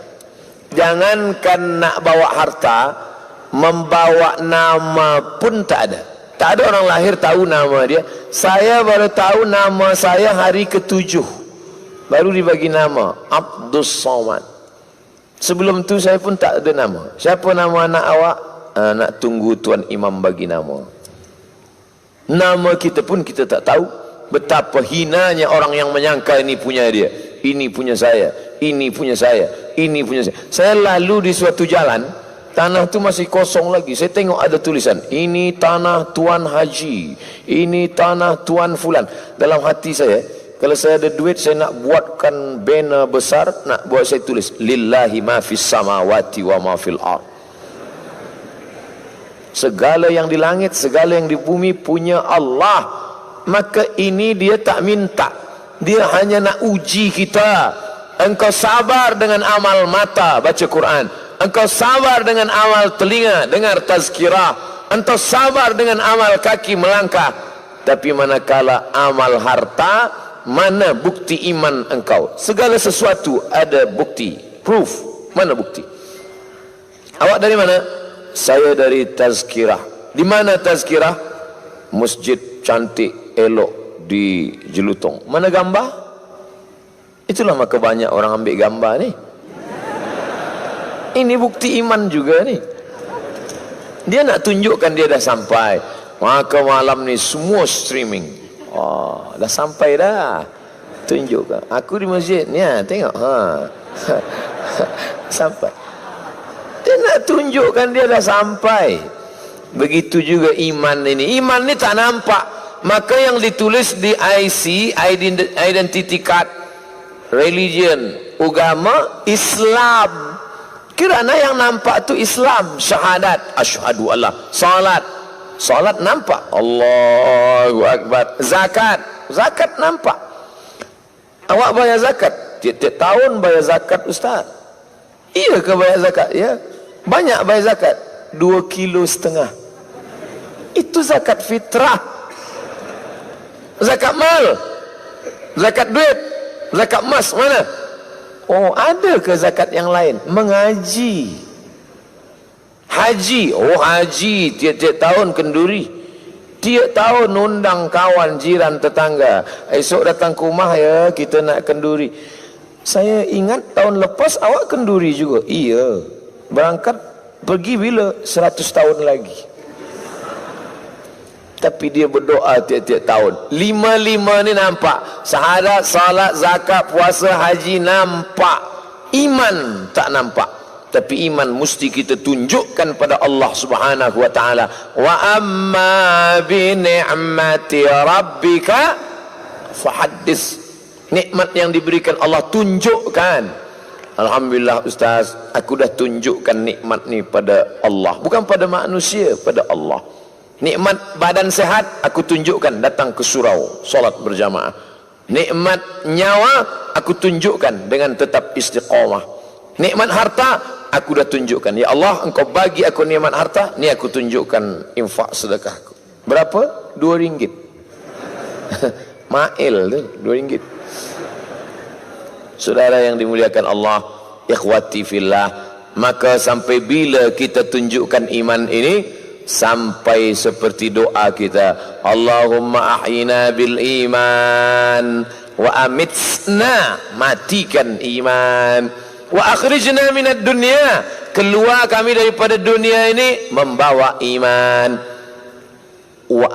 Jangankan nak bawa harta, membawa nama pun tak ada. Tak ada orang lahir tahu nama dia. Saya baru tahu nama saya hari ke-7, baru dibagi nama Abdus Somad. Sebelum tu saya pun tak ada nama. Siapa nama anak awak? Nak tunggu Tuan Imam bagi nama. Nama kita pun kita tak tahu. Betapa hinanya orang yang menyangka ini punya dia, ini punya saya, ini punya saya, ini punya saya. Saya lalu di suatu jalan, tanah tu masih kosong lagi. Saya tengok ada tulisan, ini tanah Tuan Haji, ini tanah Tuan Fulan. Dalam hati saya, kalau saya ada duit, saya nak buatkan banner besar, nak buat saya tulis, lillahi ma fis samawati wa ma fil ard. Segala yang di langit, segala yang di bumi punya Allah. Maka ini dia tak minta, dia hanya nak uji kita. Engkau sabar dengan amal mata, baca Quran. Engkau sabar dengan amal telinga, dengar tazkirah. Engkau sabar dengan amal kaki, melangkah. Tapi manakala amal harta, mana bukti iman engkau? Segala sesuatu ada bukti, proof. Mana bukti? Awak dari mana? Saya dari tazkirah. Di mana tazkirah? Masjid cantik, elok di Jelutong. Mana gambar? Itulah maka banyak orang ambil gambar ni. Ini bukti iman juga ni. Dia nak tunjukkan dia dah sampai. Maka malam ni semua streaming. Oh, dah sampai dah. Tunjukkan. Aku di masjid ni, tengok. Sampai. Dia nak tunjukkan dia dah sampai. Begitu juga iman ini. Iman ni tak nampak. Maka yang ditulis di IC, identity card, religion, agama, Islam. Kerana yang nampak tu Islam. Syahadat, asyhadu Allah. Salat, salat nampak. Allahu Akbar. Zakat, zakat nampak. Awak bayar zakat? Tiap-tiap tahun bayar zakat, Ustaz. Iya ke bayar zakat? Ya. Banyak bayar zakat. 2,5 kilo. Itu zakat fitrah. Zakat mal, zakat duit, zakat emas mana? Oh, ada ke zakat yang lain? Mengaji, haji. Oh, haji tiap-tiap tahun kenduri. Tiap tahun undang kawan, jiran, tetangga. Esok datang ke rumah ya, kita nak kenduri. Saya ingat tahun lepas awak kenduri juga. Iya. Berangkat pergi bila? 100 tahun lagi. Tapi dia berdoa tiap-tiap tahun. 5 ni nampak. Syahadat, salat, zakat, puasa, haji nampak. Iman tak nampak. Tapi iman mesti kita tunjukkan pada Allah Subhanahu wa taala. Wa amma bi ni'mati rabbika fahaddis. Nikmat yang diberikan Allah tunjukkan. Alhamdulillah Ustaz, aku dah tunjukkan nikmat ni pada Allah, bukan pada manusia, pada Allah. Nikmat badan sehat aku tunjukkan, datang ke surau solat berjamaah. Nikmat nyawa aku tunjukkan dengan tetap istiqamah. Nikmat harta aku dah tunjukkan. Ya Allah, engkau bagi aku nikmat harta, ni aku tunjukkan infak sedekahku. Berapa? RM2. Mail tu RM2. Saudara yang dimuliakan Allah, ikhwati fillah, maka sampai bila kita tunjukkan iman ini? Sampai seperti doa kita, Allahumma ahyina bil iman wa amitsna, matikan iman, wa akhrijna minad dunya, keluar kami daripada dunia ini membawa iman, wa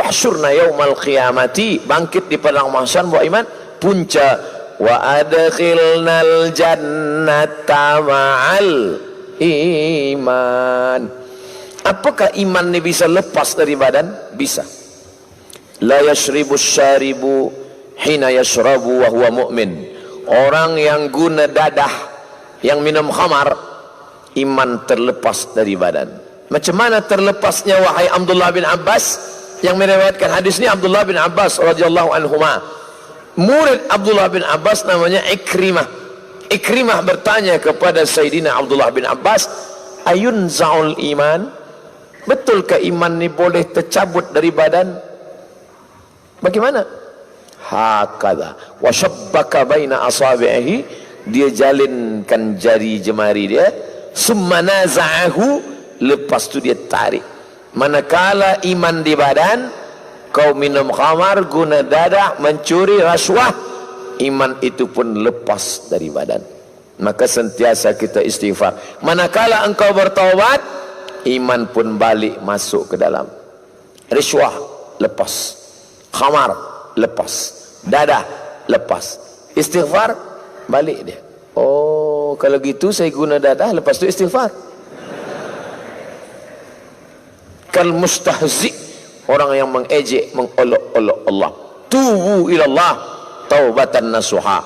ahsyurna yaumal qiyamati, bangkit di padang mahsyar bawa iman, punca, wa adkhilnal jannah jannata ma'al iman. Apakah iman ini bisa lepas dari badan? Bisa. La yashribu syaribu hina yashrabu wa huwa mu'min. Orang yang guna dadah, yang minum khamar, iman terlepas dari badan. Macam mana terlepasnya wahai Abdullah bin Abbas? Yang meriwayatkan hadis ini Abdullah bin Abbas radhiyallahu anhuma. Murid Abdullah bin Abbas namanya Ikrimah. Ikrimah bertanya kepada Sayyidina Abdullah bin Abbas, ayun za'ul iman? Betulkah iman ini boleh tercabut dari badan? Bagaimana? Hakadha wa shabbaka baina asabihi, dia jalinkan jari jemari dia, summa naza'ahu, lepas tu dia tarik. Manakala iman di badan, kau minum khamar, guna dadah, mencuri, rasuah, iman itu pun lepas dari badan. Maka sentiasa kita istighfar. Manakala engkau bertaubat, iman pun balik masuk ke dalam. Risuah lepas, khamar lepas, dadah lepas, istighfar balik dia. Oh, kalau gitu saya guna dadah, lepas tu istighfar. Kal mustahzi, orang yang mengejek, mengolok-olok Allah. Tubu ilallah taubatan nasuha.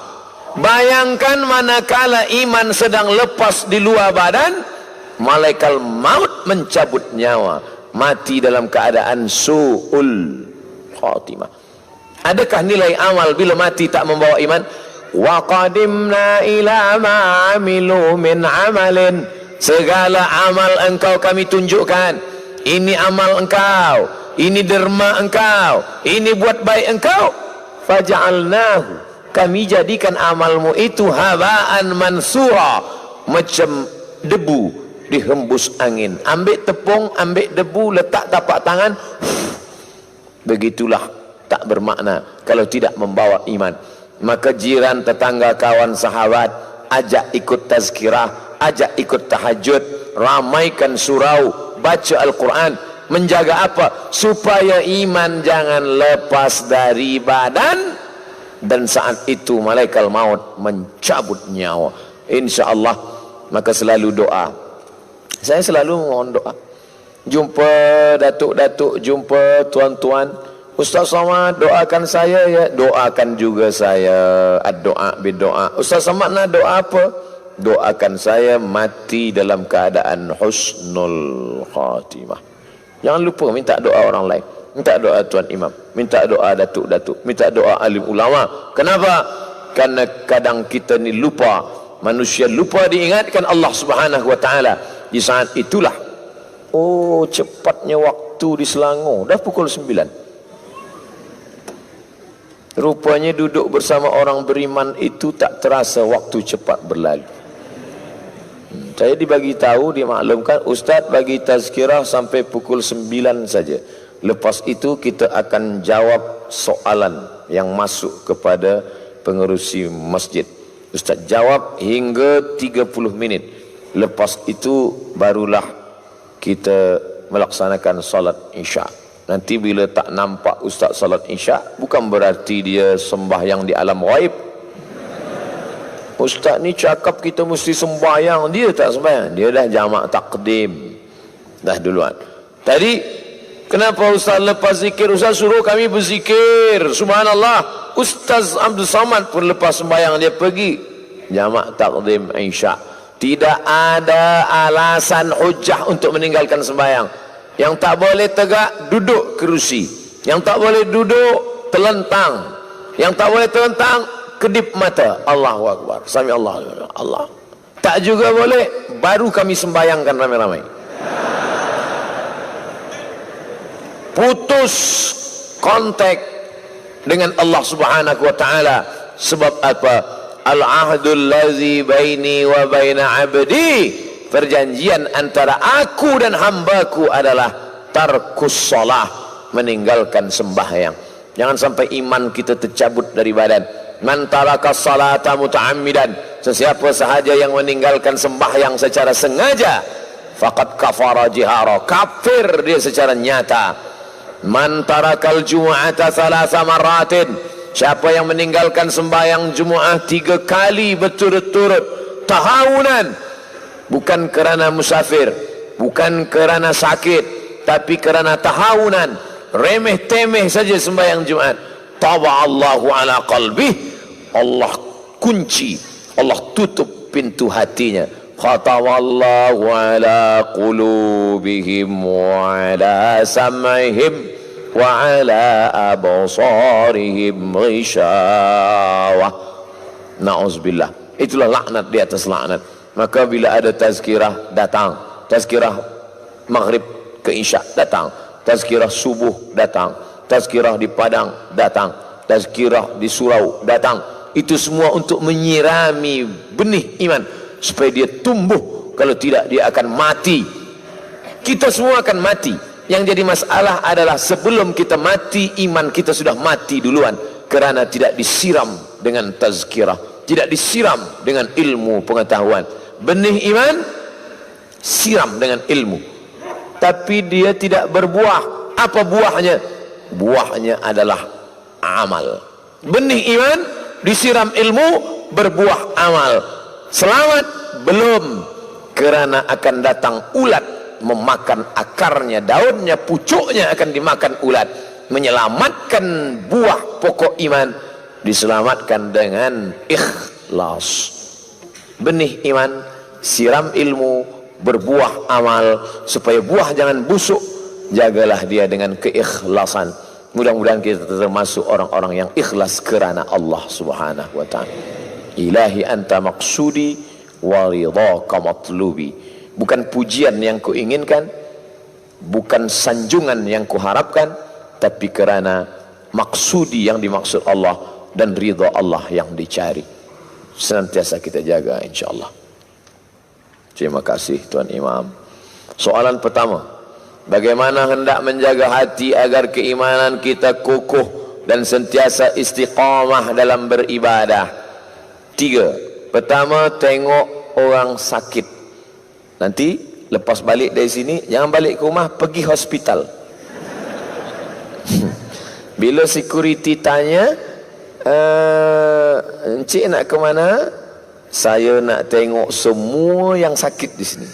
Bayangkan manakala iman sedang lepas di luar badan, malaikat maut mencabut nyawa, mati dalam keadaan su'ul khatimah. Adakah nilai amal bila mati tak membawa iman? Wa qadimna ila ma amilu min amalin, segala amal engkau kami tunjukkan. Ini amal engkau, ini derma engkau, ini buat baik engkau. Faja'alnahu, kami jadikan amalmu itu habaan mansura, macam debu dihembus angin. Ambil tepung, ambil debu, letak tapak tangan, begitulah tak bermakna kalau tidak membawa iman. Maka jiran, tetangga, kawan, sahabat, ajak ikut tazkirah, ajak ikut tahajud, ramaikan surau, baca Al-Quran. Menjaga apa? Supaya iman jangan lepas dari badan, dan saat itu malaikat maut mencabut nyawa. InsyaAllah. Maka selalu doa. Saya selalu mohon doa. Jumpa datuk-datuk, jumpa tuan-tuan, Ustaz Samad doakan saya ya. Doakan juga saya. Ad-doa bid-doa. Ustaz Samad nak doa apa? Doakan saya mati dalam keadaan husnul khatimah. Jangan lupa minta doa orang lain, minta doa tuan imam, minta doa datuk-datuk, minta doa alim ulama. Kenapa? Karena kadang kita ni lupa, manusia lupa diingatkan Allah Subhanahu wa taala. Di saat itulah, oh cepatnya waktu di Selangor, dah pukul 9. Rupanya duduk bersama orang beriman itu tak terasa waktu cepat berlalu. Saya dibagi tahu, dimaklumkan, Ustaz bagi tazkirah sampai pukul 9 saja. Lepas itu kita akan jawab soalan yang masuk kepada pengerusi masjid. Ustaz jawab hingga 30 minit. Lepas itu barulah kita melaksanakan salat isya. Nanti bila tak nampak Ustaz salat isya, bukan berarti dia sembahyang di alam ghaib. Ustaz ni cakap kita mesti sembahyang, dia tak sembahyang, dia dah jamak takdim dah duluan. Tadi kenapa Ustaz lepas zikir, Ustaz suruh kami berzikir subhanallah. Ustaz Abdul Samad pun lepas sembahyang dia pergi jamak takdim isya. Tidak ada alasan hujah untuk meninggalkan sembahyang. Yang tak boleh tegak, duduk kerusi. Yang tak boleh duduk, telentang. Yang tak boleh telentang, kedip mata. Allahu Akbar, sami Allah, Allah. Tak juga boleh, baru kami sembayangkan ramai-ramai. Putus kontak dengan Allah Subhanahu wa taala. Sebab apa? Al-ahdul ladzi baini wa baina abdi, perjanjian antara aku dan hambaku adalah tarkus shalah, meninggalkan sembahyang. Jangan sampai iman kita tercabut dari badan. Man taraka salata muta'ammidan, sesiapa sahaja yang meninggalkan sembahyang secara sengaja, faqad kafara jihara, kafir dia secara nyata. Man tarakal jumu'ata thalatha maratin, siapa yang meninggalkan sembahyang Jumaat 3 kali berturut-turut, tahawunan, bukan kerana musafir, bukan kerana sakit, tapi kerana tahawunan, remeh-temeh saja sembahyang Jumat. Taba'allahu ala qalbih, Allah kunci, Allah tutup pintu hatinya. Khatamallahu ala qulubihim wa ala sam'ihim wa ala absarihim ghishawah. Na'udzubillah. Itulah laknat di atas laknat. Maka bila ada tazkirah datang, tazkirah maghrib ke isya datang, tazkirah subuh datang, tazkirah di Padang datang, tazkirah di surau datang. Itu semua untuk menyirami benih iman supaya dia tumbuh. Kalau tidak dia akan mati. Kita semua akan mati. Yang jadi masalah adalah sebelum kita mati, iman kita sudah mati duluan, kerana tidak disiram dengan tazkirah, tidak disiram dengan ilmu pengetahuan. Benih iman siram dengan ilmu, tapi dia tidak berbuah. Apa buahnya? Buahnya adalah amal. Benih iman disiram ilmu, berbuah amal. Selamat? Belum, kerana akan datang ulat memakan akarnya, daunnya, pucuknya akan dimakan ulat. Menyelamatkan buah pokok iman diselamatkan dengan ikhlas. Benih iman, siram ilmu, berbuah amal, supaya buah jangan busuk. Jagalah dia dengan keikhlasan. Mudah-mudahan kita termasuk orang-orang yang ikhlas kerana Allah Subhanahu wa ta'ala. Ilahi anta maksudi wa ridhaka matlubi. Bukan pujian yang kuinginkan, bukan sanjungan yang kuharapkan, tapi kerana maksudi yang dimaksud Allah dan ridha Allah yang dicari. Senantiasa kita jaga insyaAllah. Terima kasih Tuan Imam. Soalan pertama, bagaimana hendak menjaga hati agar keimanan kita kokoh dan sentiasa istiqamah dalam beribadah? 3. Pertama, tengok orang sakit. Nanti lepas balik dari sini, jangan balik ke rumah, pergi hospital. Bila security tanya, encik nak ke mana? Saya nak tengok semua yang sakit di sini.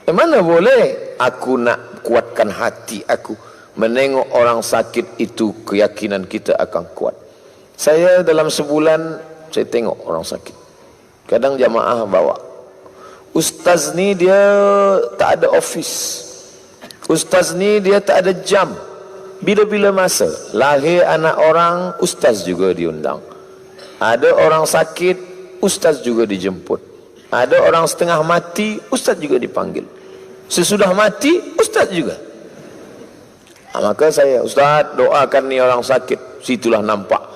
Mana boleh? Aku nak kuatkan hati aku. Menengok orang sakit itu keyakinan kita akan kuat. Saya dalam sebulan saya tengok orang sakit. Kadang jamaah bawa. Ustaz ni dia tak ada office. Ustaz ni dia tak ada jam. Bila-bila masa lahir anak orang, ustaz juga diundang. Ada orang sakit, ustaz juga dijemput. Ada orang setengah mati, ustaz juga dipanggil. Sesudah mati, ustaz juga. Maka saya, ustaz doakan ni orang sakit. Situlah nampak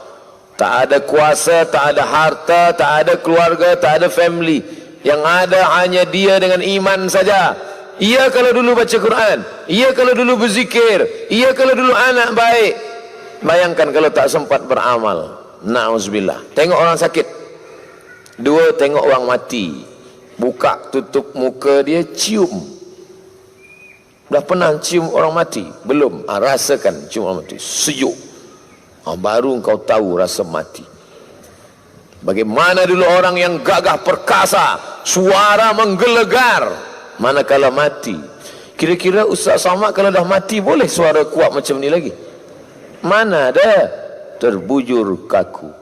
tak ada kuasa, tak ada harta, tak ada keluarga, tak ada family. Yang ada hanya dia dengan iman saja. Ia kalau dulu baca Quran, ia kalau dulu berzikir, ia kalau dulu anak baik. Bayangkan kalau tak sempat beramal. Na'udzubillah. Tengok orang sakit. 2, tengok orang mati. Buka tutup muka dia, cium. Dah pernah cium orang mati? Belum. Rasakan cium orang mati. Sejuk. Baru engkau tahu rasa mati. Bagaimana dulu orang yang gagah perkasa, suara menggelegar, manakala mati. Kira-kira Ustaz Somad kalau dah mati boleh suara kuat macam ni lagi? Mana ada? Terbujur kaku.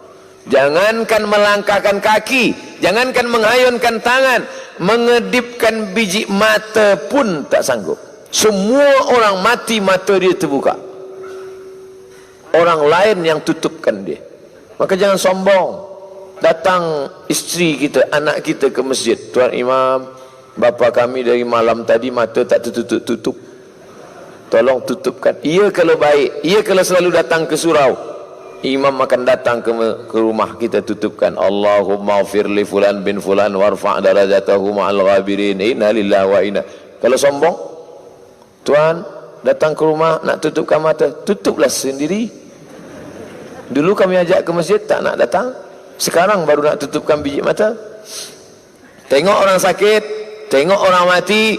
Jangankan melangkahkan kaki, jangankan mengayunkan tangan, mengedipkan biji mata pun tak sanggup. Semua orang mati mata dia terbuka. Orang lain yang tutupkan dia. Maka jangan sombong. Datang isteri kita, anak kita ke masjid. Tuan Imam, bapa kami dari malam tadi mata tak tertutup-tutup. Tolong tutupkan. Ia kalau baik, ia kalau selalu datang ke surau, imam akan datang ke rumah kita, tutupkan. Allahumma ghfir li fulan bin fulan warfa' darajatahu ma'al ghabirin. Inna lillahi wa inna. Kalau sombong, tuan datang ke rumah nak tutupkan mata, tutuplah sendiri. Dulu kami ajak ke masjid tak nak datang, sekarang baru nak tutupkan biji mata. Tengok orang sakit, tengok orang mati,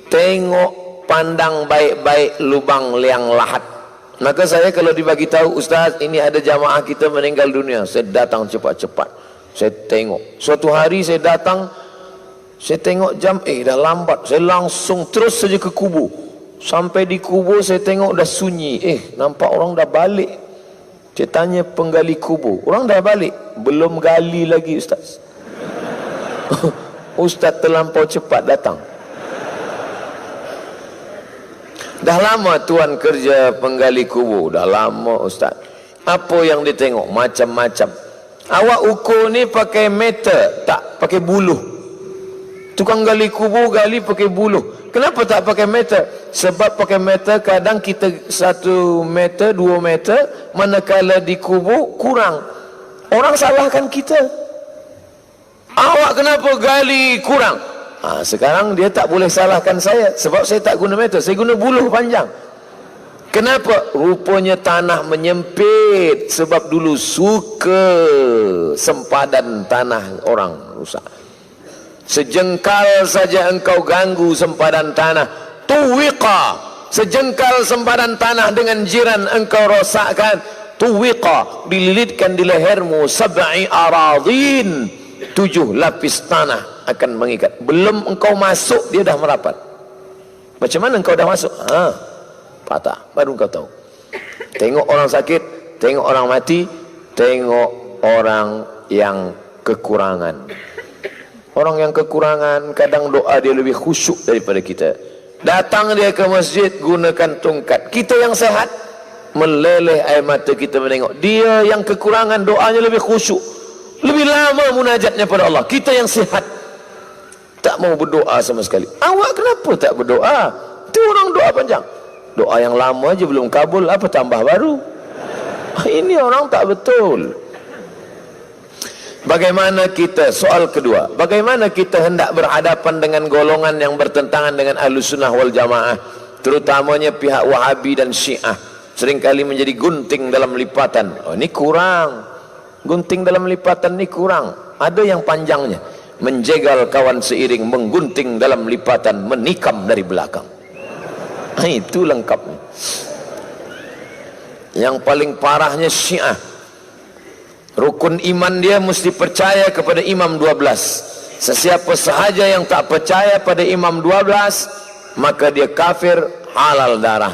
tengok, pandang baik-baik lubang liang lahat. Maka saya kalau dibagi tahu, Ustaz ini ada jamaah kita meninggal dunia, saya datang cepat-cepat. Saya tengok. Suatu hari saya datang, saya tengok jam, dah lambat. Saya langsung terus saja ke kubur. Sampai di kubur saya tengok dah sunyi. Nampak orang dah balik. Saya tanya penggali kubur, orang dah balik? Belum gali lagi Ustaz. Ustaz terlampau cepat datang. Dah lama tuan kerja penggali kubur. Dah lama Ustaz. Apa yang dia tengok? Macam-macam. Awak ukur ni pakai meter, tak pakai buluh. Tukang gali kubur gali pakai buluh. Kenapa tak pakai meter? Sebab pakai meter kadang kita 1 meter, 2 meter, manakala di kubur kurang. Orang salahkan kita. Awak kenapa gali kurang? Sekarang dia tak boleh salahkan saya, sebab saya tak guna meter, saya guna buluh panjang. Kenapa? Rupanya tanah menyempit, sebab dulu suka sempadan tanah orang rusak. Sejengkal saja engkau ganggu sempadan tanah, tuwiqa. Sejengkal sempadan tanah dengan jiran engkau rosakkan, tuwiqa. Dililitkan di lehermu 7 aradhin, 7 lapis tanah akan mengikat. Belum engkau masuk dia dah merapat. Macam mana engkau dah masuk? Patah, baru engkau tahu. Tengok orang sakit, tengok orang mati, tengok orang yang kekurangan. Orang yang kekurangan kadang doa dia lebih khusyuk daripada kita. Datang dia ke masjid gunakan tongkat. Kita yang sehat meleleh air mata kita menengok. Dia yang kekurangan doanya lebih khusyuk, lebih lama munajatnya pada Allah. Kita yang sihat tak mau berdoa sama sekali. Awak kenapa tak berdoa? Itu orang doa panjang. Doa yang lama aja belum kabul, apa tambah baru? Ini orang tak betul. Bagaimana kita, soal kedua, bagaimana kita hendak berhadapan dengan golongan yang bertentangan dengan Ahlus Sunnah wal Jamaah, terutamanya pihak Wahabi dan Syiah, seringkali menjadi gunting dalam lipatan. Ini kurang. Gunting dalam lipatan ini kurang. Ada yang panjangnya, menjegal kawan seiring, menggunting dalam lipatan, menikam dari belakang. Itu lengkapnya. Yang paling parahnya Syiah. Rukun iman dia mesti percaya kepada Imam 12. Sesiapa sahaja yang tak percaya pada Imam 12, maka dia kafir, halal darah.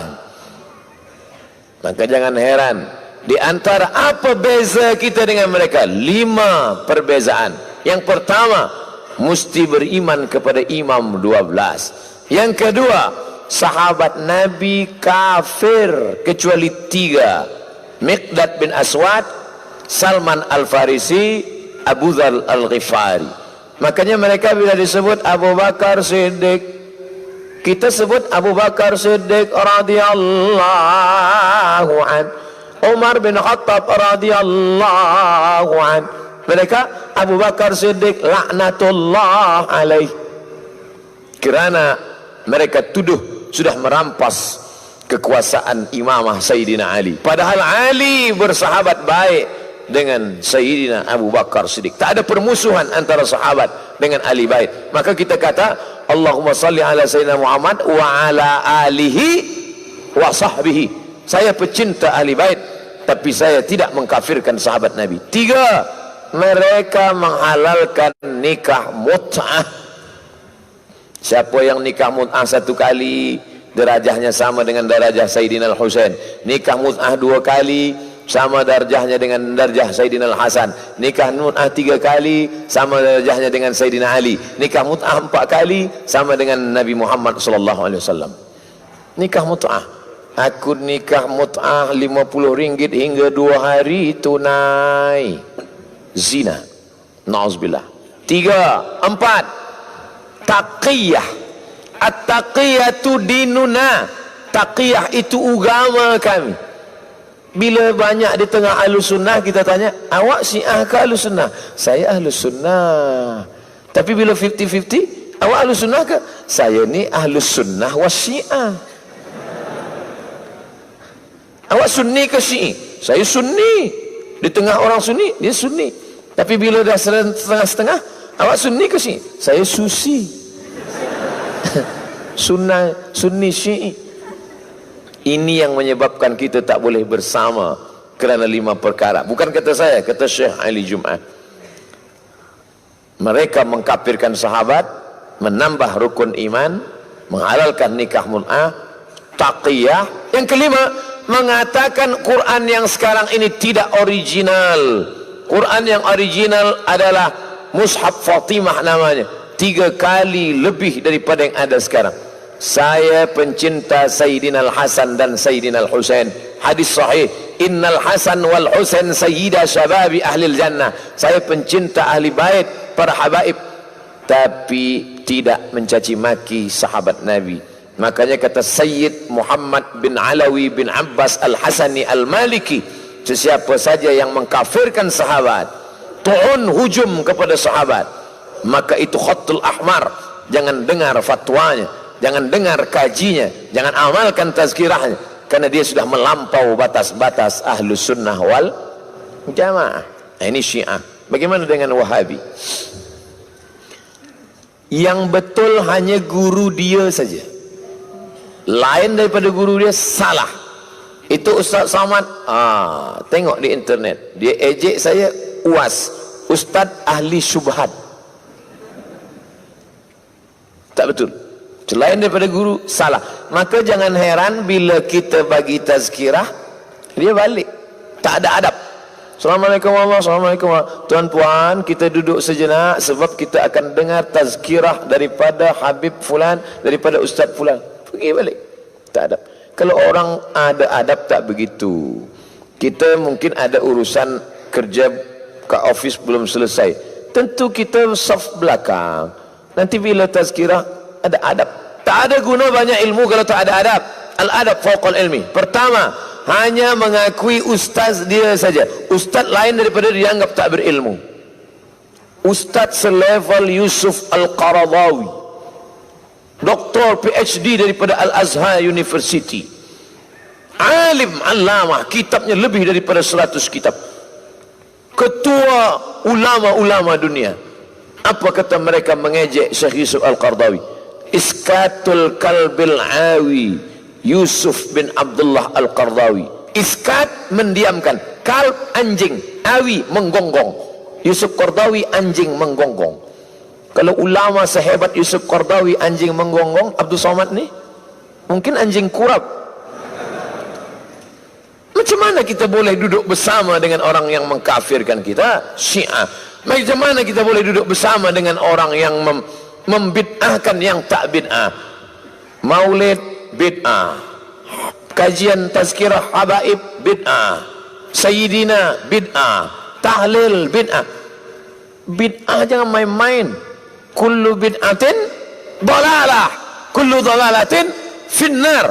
Maka jangan heran, di antara apa beza kita dengan mereka? 5 perbezaan. Yang pertama, mesti beriman kepada Imam 12. Yang kedua, sahabat Nabi kafir kecuali 3. Miqdad bin Aswad, Salman Al-Farisi, Abu Dzar Al-Ghifari. Makanya mereka bila disebut Abu Bakar Siddiq, kita sebut Abu Bakar Siddiq radhiyallahu an, Umar bin Khattab radhiyallahu an. Mereka Abu Bakar Siddiq laknatullah alaih, kerana mereka tuduh sudah merampas kekuasaan imamah Sayyidina Ali. Padahal Ali bersahabat baik dengan Sayyidina Abu Bakar Siddiq. Tak ada permusuhan antara sahabat dengan ahli bait. Maka kita kata Allahumma salli ala Sayyidina Muhammad wa ala alihi wa sahbihi. Saya pecinta ahli bait, tapi saya tidak mengkafirkan sahabat Nabi. 3, mereka menghalalkan nikah mut'ah. Siapa yang nikah mut'ah 1 kali, derajahnya sama dengan darajah Sayyidina Al-Husain. Nikah mut'ah 2 kali, sama darjahnya dengan darjah Sayyidina Al-Hasan. Nikah mut'ah 3 kali, sama darjahnya dengan Sayyidina Ali. Nikah mut'ah 4 kali, sama dengan Nabi Muhammad SAW. Nikah mut'ah, aku nikah mut'ah RM50 hingga 2 hari tunai. Zina, na'udzubillah. 3, 4, taqiyah. At-taqiyatu dinuna. Taqiyah itu agama kami. Bila banyak di tengah Ahlus Sunnah, kita tanya, awak Syiah ke Ahlus Sunnah? Saya Ahlus Sunnah. Tapi bila 50-50, awak Ahlus Sunnah ke? Saya ni Ahlus Sunnah wa Syiah. Awak Sunni ke Syi'i? Saya Sunni. Di tengah orang Sunni, dia Sunni. Tapi bila dah setengah-setengah, awak Sunni ke Syi'i? Saya Susi. Sunni Syi'i. Ini yang menyebabkan kita tak boleh bersama kerana 5 perkara. Bukan kata saya, kata Syekh Ali Jum'ah. Mereka mengkafirkan sahabat, menambah rukun iman, menghalalkan nikah mut'ah, taqiyah. Yang kelima, mengatakan Quran yang sekarang ini tidak original. Quran yang original adalah Mushaf Fatimah namanya, 3 kali lebih daripada yang ada sekarang. Saya pencinta Sayyidina Al-Hasan dan Sayyidina Al-Husain. Hadis sahih, Innal Hasan wal Husain sayyida syababi ahlil jannah. Saya pencinta ahli bait, para habaib, tapi tidak mencaci maki sahabat Nabi. Makanya kata Sayyid Muhammad bin Alawi bin Abbas Al-Hasani Al-Maliki, sesiapa saja yang mengkafirkan sahabat, tu'un hujum kepada sahabat, maka itu khatul ahmar. Jangan dengar fatwanya, jangan dengar kajinya, jangan amalkan tazkirahnya, karena dia sudah melampau batas-batas ahlus sunnah wal jamaah. Nah, ini Syiah. Bagaimana dengan Wahabi? Yang betul hanya guru dia saja, lain daripada guru dia salah. Itu Ustaz Samad, tengok di internet, dia ejek saya UAS, Ustaz ahli syubhat. Tak betul. Selain daripada guru salah. Maka jangan heran bila kita bagi tazkirah, dia balik tak ada adab. Assalamualaikum warahmatullahi wabarakatuh. Tuan-puan, kita duduk sejenak sebab kita akan dengar tazkirah daripada Habib Fulan, daripada Ustaz Fulan. Pergi balik. Tak adab. Kalau orang ada adab, tak begitu. Kita mungkin ada urusan kerja ke office belum selesai, tentu kita saf belakang. Nanti bila tazkirah ada adab. Tak ada guna banyak ilmu kalau tak ada adab. Al-adab fawqal ilmi. Pertama, hanya mengakui ustaz dia saja. Ustaz lain daripada dia anggap tak berilmu. Ustaz selevel Yusuf Al-Qaradawi, doktor PhD daripada Al-Azhar University, alim alamah, kitabnya lebih daripada 100 kitab, ketua ulama-ulama dunia. Apa kata mereka mengejek Syekh Yusuf Al-Qaradawi? Iskatul kalbil awi Yusuf bin Abdullah Al-Qaradawi. Iskat mendiamkan, kalb anjing, awi menggonggong. Yusuf Qaradawi anjing menggonggong. Kalau ulama sehebat Yusuf Qaradawi anjing menggonggong, Abdul Somad ni mungkin anjing kurap. Macam mana kita boleh duduk bersama dengan orang yang mengkafirkan kita? Syiah. Macam mana kita boleh duduk bersama dengan orang yang membid'ahkan yang tak bid'ah? Maulid bid'ah, kajian tazkirah habaib bid'ah, Sayyidina bid'ah, tahlil bid'ah. Bid'ah jangan main-main. Kullu bid'atin dalalah, kullu dalalatin finnar.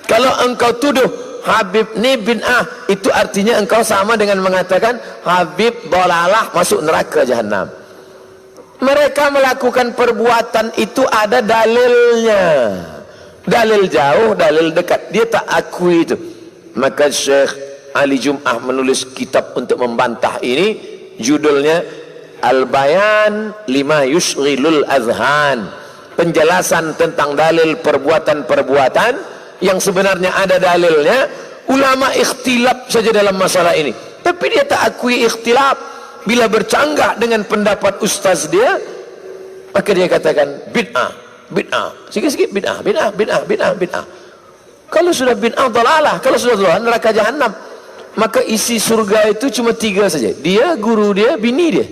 Kalau engkau tuduh Habib ni bid'ah, itu artinya engkau sama dengan mengatakan Habib dalalah, masuk neraka jahanam. Mereka melakukan perbuatan itu ada dalilnya, dalil jauh, dalil dekat, dia tak akui itu. Maka Syekh Ali Jum'ah menulis kitab untuk membantah ini, judulnya Al-Bayan lima yushghilul azhan, penjelasan tentang dalil perbuatan-perbuatan yang sebenarnya ada dalilnya. Ulama ikhtilaf saja dalam masalah ini, tapi dia tak akui ikhtilaf. Bila bercanggah dengan pendapat ustaz dia, maka dia katakan bid'ah, bid'ah, sikit-sikit bid'ah, bid'ah, bid'ah, bid'ah, bid'ah. Kalau sudah bid'ah dalalah, kalau sudah dalalah neraka jahanam. Maka isi surga itu cuma 3 saja, dia, guru dia, bini dia.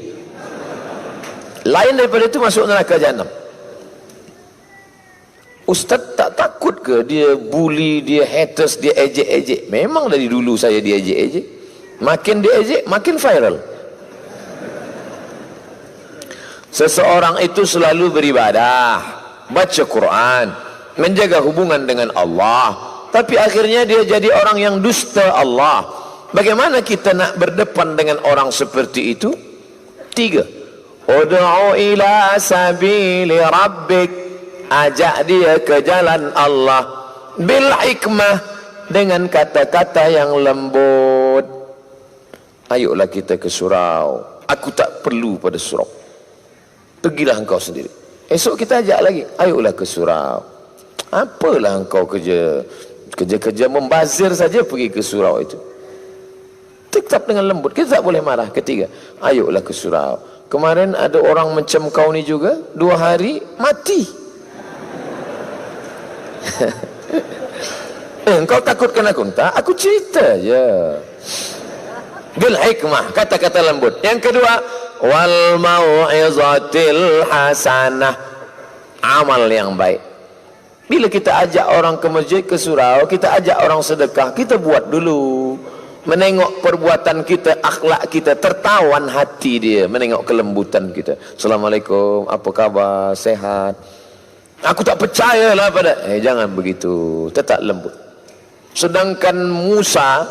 Lain daripada itu masuk neraka jahanam. Ustaz tak takut ke dia bully, dia haters, dia ejek-ejek? Memang dari dulu saya dia ejek-ejek. Makin dia ejek, makin viral. Seseorang itu selalu beribadah, baca Quran, menjaga hubungan dengan Allah, tapi akhirnya dia jadi orang yang dusta Allah. Bagaimana kita nak berdepan dengan orang seperti itu? 3. Ud'u ila sabili rabbik, ajak dia ke jalan Allah, bil hikmah, dengan kata-kata yang lembut. Ayolah kita ke surau, aku tak perlu pada surau, pergilah engkau sendiri. Esok kita ajak lagi, ayolah ke surau. Apalah engkau kerja membazir saja pergi ke surau itu. Tetap dengan lembut, kita tak boleh marah. 3, ayolah ke surau. Kemarin ada orang macam kau ni juga, 2 hari mati. Engkau takutkan aku? Tak, aku cerita je. Bil hikmah, kata-kata lembut. Yang kedua, wal mau'izatil hasanah, amal yang baik. Bila kita ajak orang ke masjid, ke surau, kita ajak orang sedekah, kita buat dulu. Menengok perbuatan kita, akhlak kita, tertawan hati dia, menengok kelembutan kita. Assalamualaikum, apa khabar, sehat? Aku tak percayalah pada. Jangan begitu, tetap lembut. Sedangkan Musa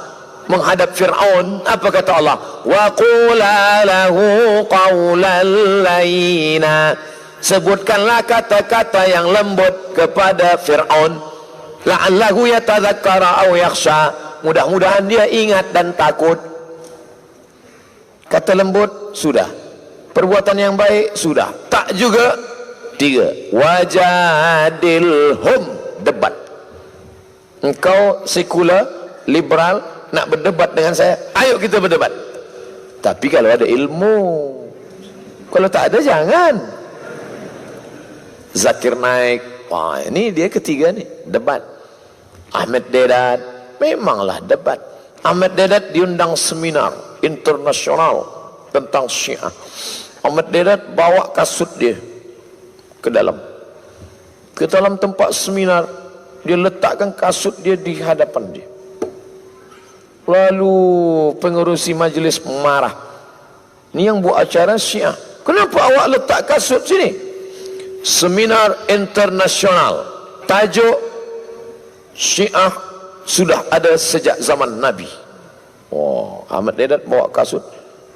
menghadap Fir'aun, apa kata Allah? Wa qula lahu qawlan layina, sebutkanlah kata-kata yang lembut kepada Fir'aun, la'allahu yatadzakkara aw yakhsha, mudah-mudahan dia ingat dan takut. Kata lembut sudah, perbuatan yang baik sudah, tak juga. 3, wajadilhum, debat. Engkau sekular, liberal, nak berdebat dengan saya, ayo kita berdebat. Tapi kalau ada ilmu, kalau tak ada jangan. Zakir Naik, wah ini dia ketiga nih, debat. Ahmad Dedat, memanglah debat. Ahmad Dedat diundang seminar internasional tentang Syiah. Ahmad Dedat bawa kasut dia ke dalam tempat seminar, dia letakkan kasut dia di hadapan dia. Lalu pengerusi majlis marah. Ini yang buat acara Syiah, kenapa awak letak kasut sini? Seminar internasional, tajuk Syiah sudah ada sejak zaman Nabi. Oh, Ahmad Dedat bawa kasut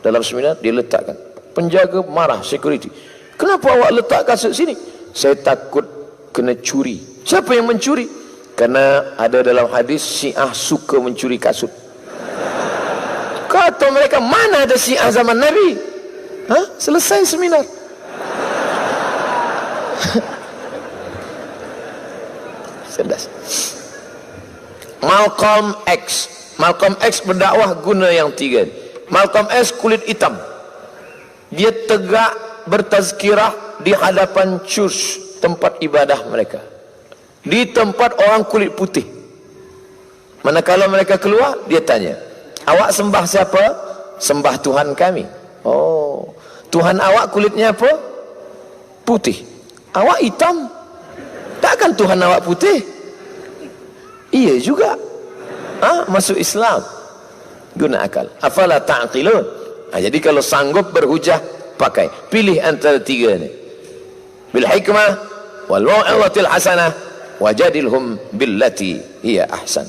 dalam seminar, dia letakkan. Penjaga marah, security, kenapa awak letak kasut sini? Saya takut kena curi. Siapa yang mencuri? Karena ada dalam hadis Syiah suka mencuri kasut. Kata mereka, mana ada Syiah zaman Nabi? Selesai seminar. Cerdas. Malcolm X berdakwah guna yang 3. Malcolm X kulit hitam, dia tegak bertazkirah di hadapan church, tempat ibadah mereka, di tempat orang kulit putih. Manakala mereka keluar, dia tanya, awak sembah siapa? Sembah Tuhan kami. Oh, Tuhan awak kulitnya apa? Putih. Awak hitam, takkan Tuhan awak putih? Iya juga. Masuk Islam, guna akal. Afala ta'qilun. Jadi kalau sanggup berhujah, pakai, pilih antara 3 ni. Bil hikmah wal mau'izatil hasanah wajadilhum billati hiya ahsan.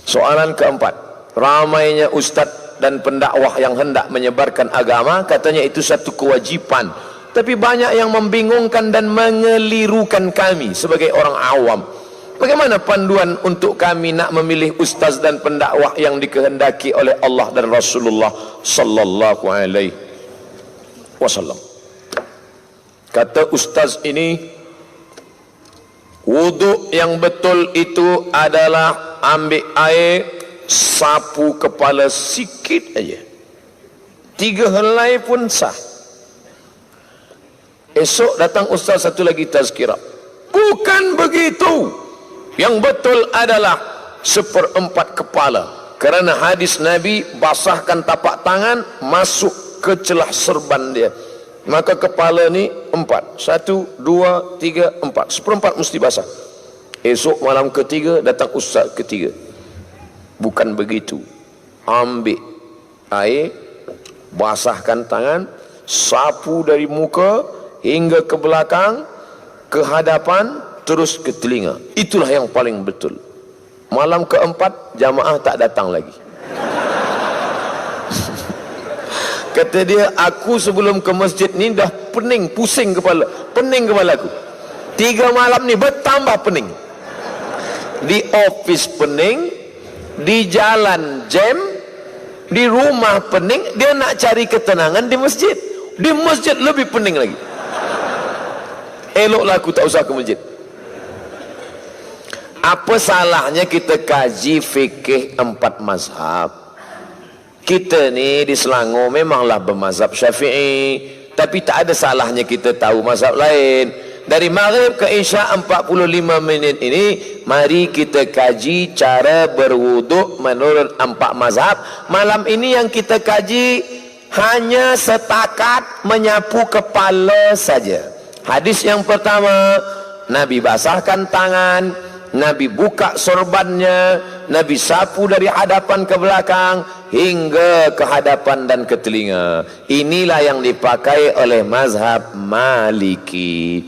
Soalan keempat, ramainya ustaz dan pendakwah yang hendak menyebarkan agama, katanya itu satu kewajiban, tapi banyak yang membingungkan dan mengelirukan kami sebagai orang awam. Bagaimana panduan untuk kami nak memilih ustaz dan pendakwah yang dikehendaki oleh Allah dan Rasulullah sallallahu alaihi wasallam? Kata ustaz ini, wuduk yang betul itu adalah ambil air, sapu kepala sikit aja, 3 helai pun sah. Esok datang ustaz satu lagi tazkirah, bukan begitu. Yang betul adalah 1/4 kepala, kerana hadis Nabi, basahkan tapak tangan masuk ke celah serban dia, maka kepala ni 4, 1, 2, 3, 4, 1/4 mesti basah. Esok malam ketiga datang ustaz ketiga, bukan begitu. Ambil air, basahkan tangan, sapu dari muka hingga ke belakang, ke hadapan, terus ke telinga. Itulah yang paling betul. Malam keempat jamaah tak datang lagi. Kata dia, aku sebelum ke masjid ni dah pening, pusing kepala, pening kepalaku. 3 malam ni bertambah pening. Di office pening, di jalan jam, di rumah pening. Dia nak cari ketenangan di masjid. Di masjid lebih pening lagi. Eloklah aku tak usah ke masjid. Apa salahnya kita kaji fikih 4 mazhab? Kita ni di Selangor memanglah bermazhab Syafi'i, tapi tak ada salahnya kita tahu mazhab lain. Dari maghrib ke isya 45 minit ini, mari kita kaji cara berwuduk menurut 4 mazhab. Malam ini yang kita kaji hanya setakat menyapu kepala saja. Hadis yang pertama, Nabi basahkan tangan, Nabi buka sorbannya, Nabi sapu dari hadapan ke belakang hingga ke hadapan dan ke telinga. Inilah yang dipakai oleh mazhab Maliki.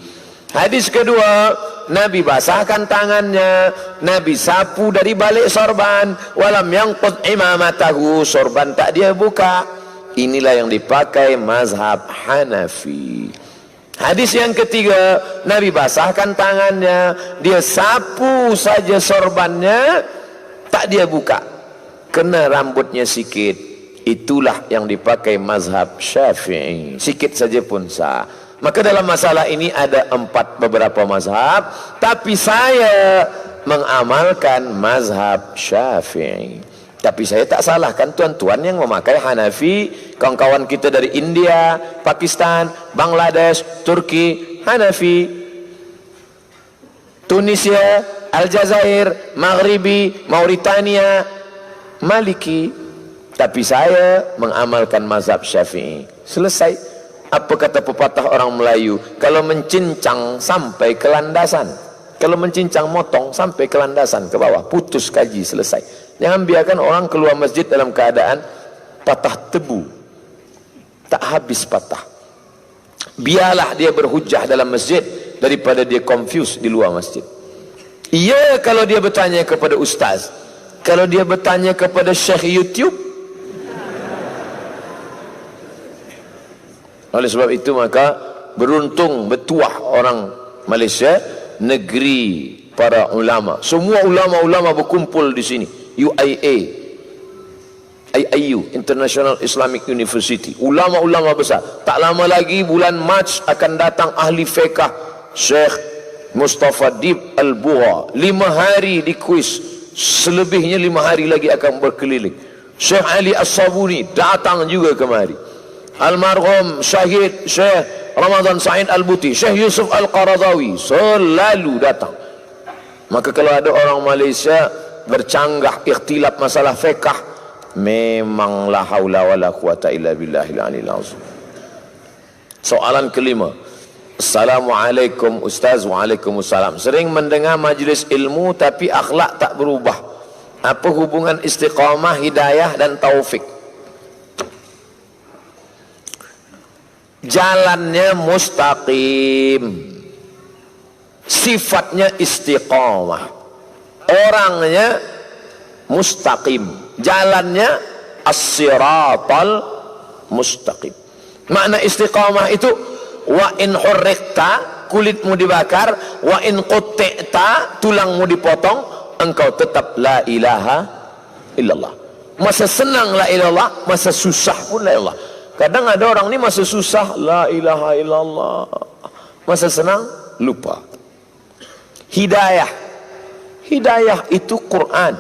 Hadis kedua, Nabi basahkan tangannya, Nabi sapu dari balik sorban, walam yanqud imamatahu, sorban tak dia buka. Inilah yang dipakai mazhab Hanafi. Hadis yang ketiga, Nabi basahkan tangannya, dia sapu saja sorbannya, tak dia buka, kena rambutnya sikit. Itulah yang dipakai mazhab Syafi'i, sikit saja pun sah. Maka dalam masalah ini ada 4 beberapa mazhab, tapi saya mengamalkan mazhab Syafi'i. Tapi saya tak salahkan tuan-tuan yang memakai Hanafi, kawan-kawan kita dari India, Pakistan, Bangladesh, Turki, Hanafi, Tunisia, Aljazair, Maghribi, Mauritania, Maliki. Tapi saya mengamalkan mazhab Syafi'i. Selesai. Apa kata pepatah orang Melayu? Kalau mencincang sampai ke landasan, kalau mencincang motong sampai ke landasan, ke bawah, putus kaji, selesai. Jangan biarkan orang keluar masjid dalam keadaan patah tebu, tak habis patah. Biarlah dia berhujah dalam masjid daripada dia confused di luar masjid. Iya, kalau dia bertanya kepada ustaz, kalau dia bertanya kepada syekh YouTube. Oleh sebab itu maka beruntung bertuah orang Malaysia, negeri para ulama. Semua ulama-ulama berkumpul di sini. UIA, IIU, International Islamic University. Ulama-ulama besar. Tak lama lagi bulan Mac akan datang ahli fiqh Syekh Mustafa Dib Al-Bugha. 5 hari di kuis, selebihnya 5 hari lagi akan berkeliling. Syekh Ali As-Sabuni datang juga kemari. Almarhum Syahid Syekh Ramadan Said Al-Buti, Syekh Yusuf Al-Qaradawi selalu datang. Maka kalau ada orang Malaysia bercanggah ikhtilaf masalah fiqh, memang la haula wala quwata illa billahil aliyil azim. Soalan kelima, Assalamualaikum Ustaz. Waalaikumsalam. Sering mendengar majlis ilmu tapi akhlak tak berubah. Apa hubungan istiqamah, hidayah dan taufik? Jalannya mustaqim, sifatnya istiqamah, orangnya mustaqim, jalannya as-siratal mustaqim. Makna istiqamah itu wa in hurriqta, kulitmu dibakar, wa in qutti'ta, tulangmu dipotong, engkau tetap la ilaha illallah. Masa senang la ilallah, masa susah pun la ilallah. Kadang ada orang ni masa susah la ilaha illallah, masa senang lupa. Hidayah, hidayah itu Quran.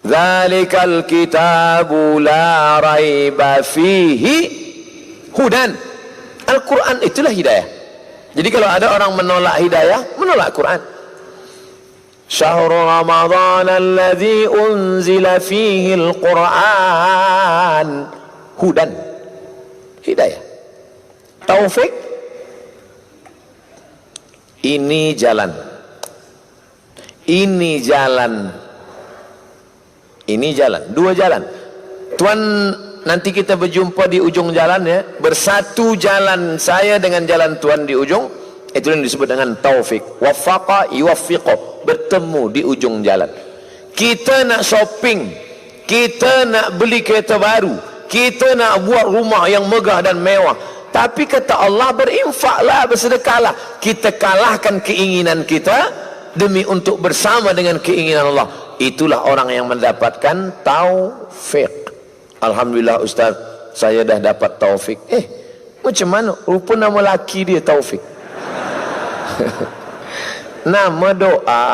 Dzalikal kitabu la raiba fihi hudan. Al-Quran itulah hidayah. Jadi kalau ada orang menolak hidayah, menolak Quran. Syahrul Ramadan alladzi unzila fihi al-Quran hudan, hidayah. Taufik, ini jalan, ini jalan, ini jalan, 2 jalan. Tuan, nanti kita berjumpa di ujung jalan ya, bersatu jalan saya dengan jalan Tuan di ujung, itu yang disebut dengan taufik. Wafaqa yuwaffiqu, bertemu di ujung jalan. Kita nak shopping, kita nak beli kereta baru, kita nak buat rumah yang megah dan mewah, tapi kata Allah berinfaklah, bersedekahlah. Kita kalahkan keinginan kita demi untuk bersama dengan keinginan Allah. Itulah orang yang mendapatkan taufik. Alhamdulillah Ustaz, saya dah dapat taufik. Macam mana? Rupa nama laki dia Taufik. Nama doa.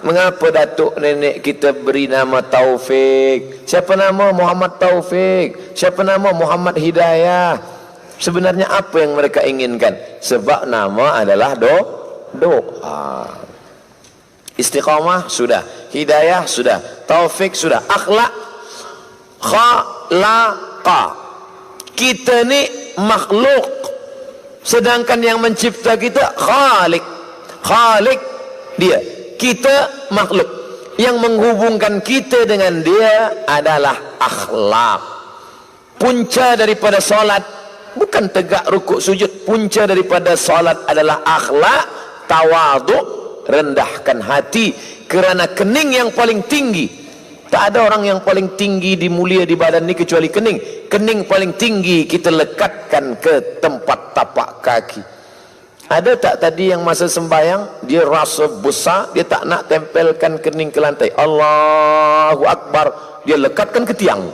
Mengapa datuk nenek kita beri nama Taufik? Siapa nama Muhammad Taufik? Siapa nama Muhammad Hidayah? Sebenarnya apa yang mereka inginkan? Sebab nama adalah doa. Istiqamah sudah, hidayah sudah, taufik sudah, akhlak khalaqa. Kita ni makhluk, sedangkan yang mencipta kita khalik. Khalik dia, kita makhluk. Yang menghubungkan kita dengan dia adalah akhlak. Punca daripada solat bukan tegak rukuk sujud. Punca daripada solat adalah akhlak, tawaduk, rendahkan hati. Kerana kening yang paling tinggi, tak ada orang yang paling tinggi dimulia di badan ni kecuali kening. Kening paling tinggi kita lekatkan ke tempat tapak kaki. Ada tak tadi yang masa sembahyang dia rasa besar, dia tak nak tempelkan kening ke lantai, Allahu Akbar, dia lekatkan ke tiang.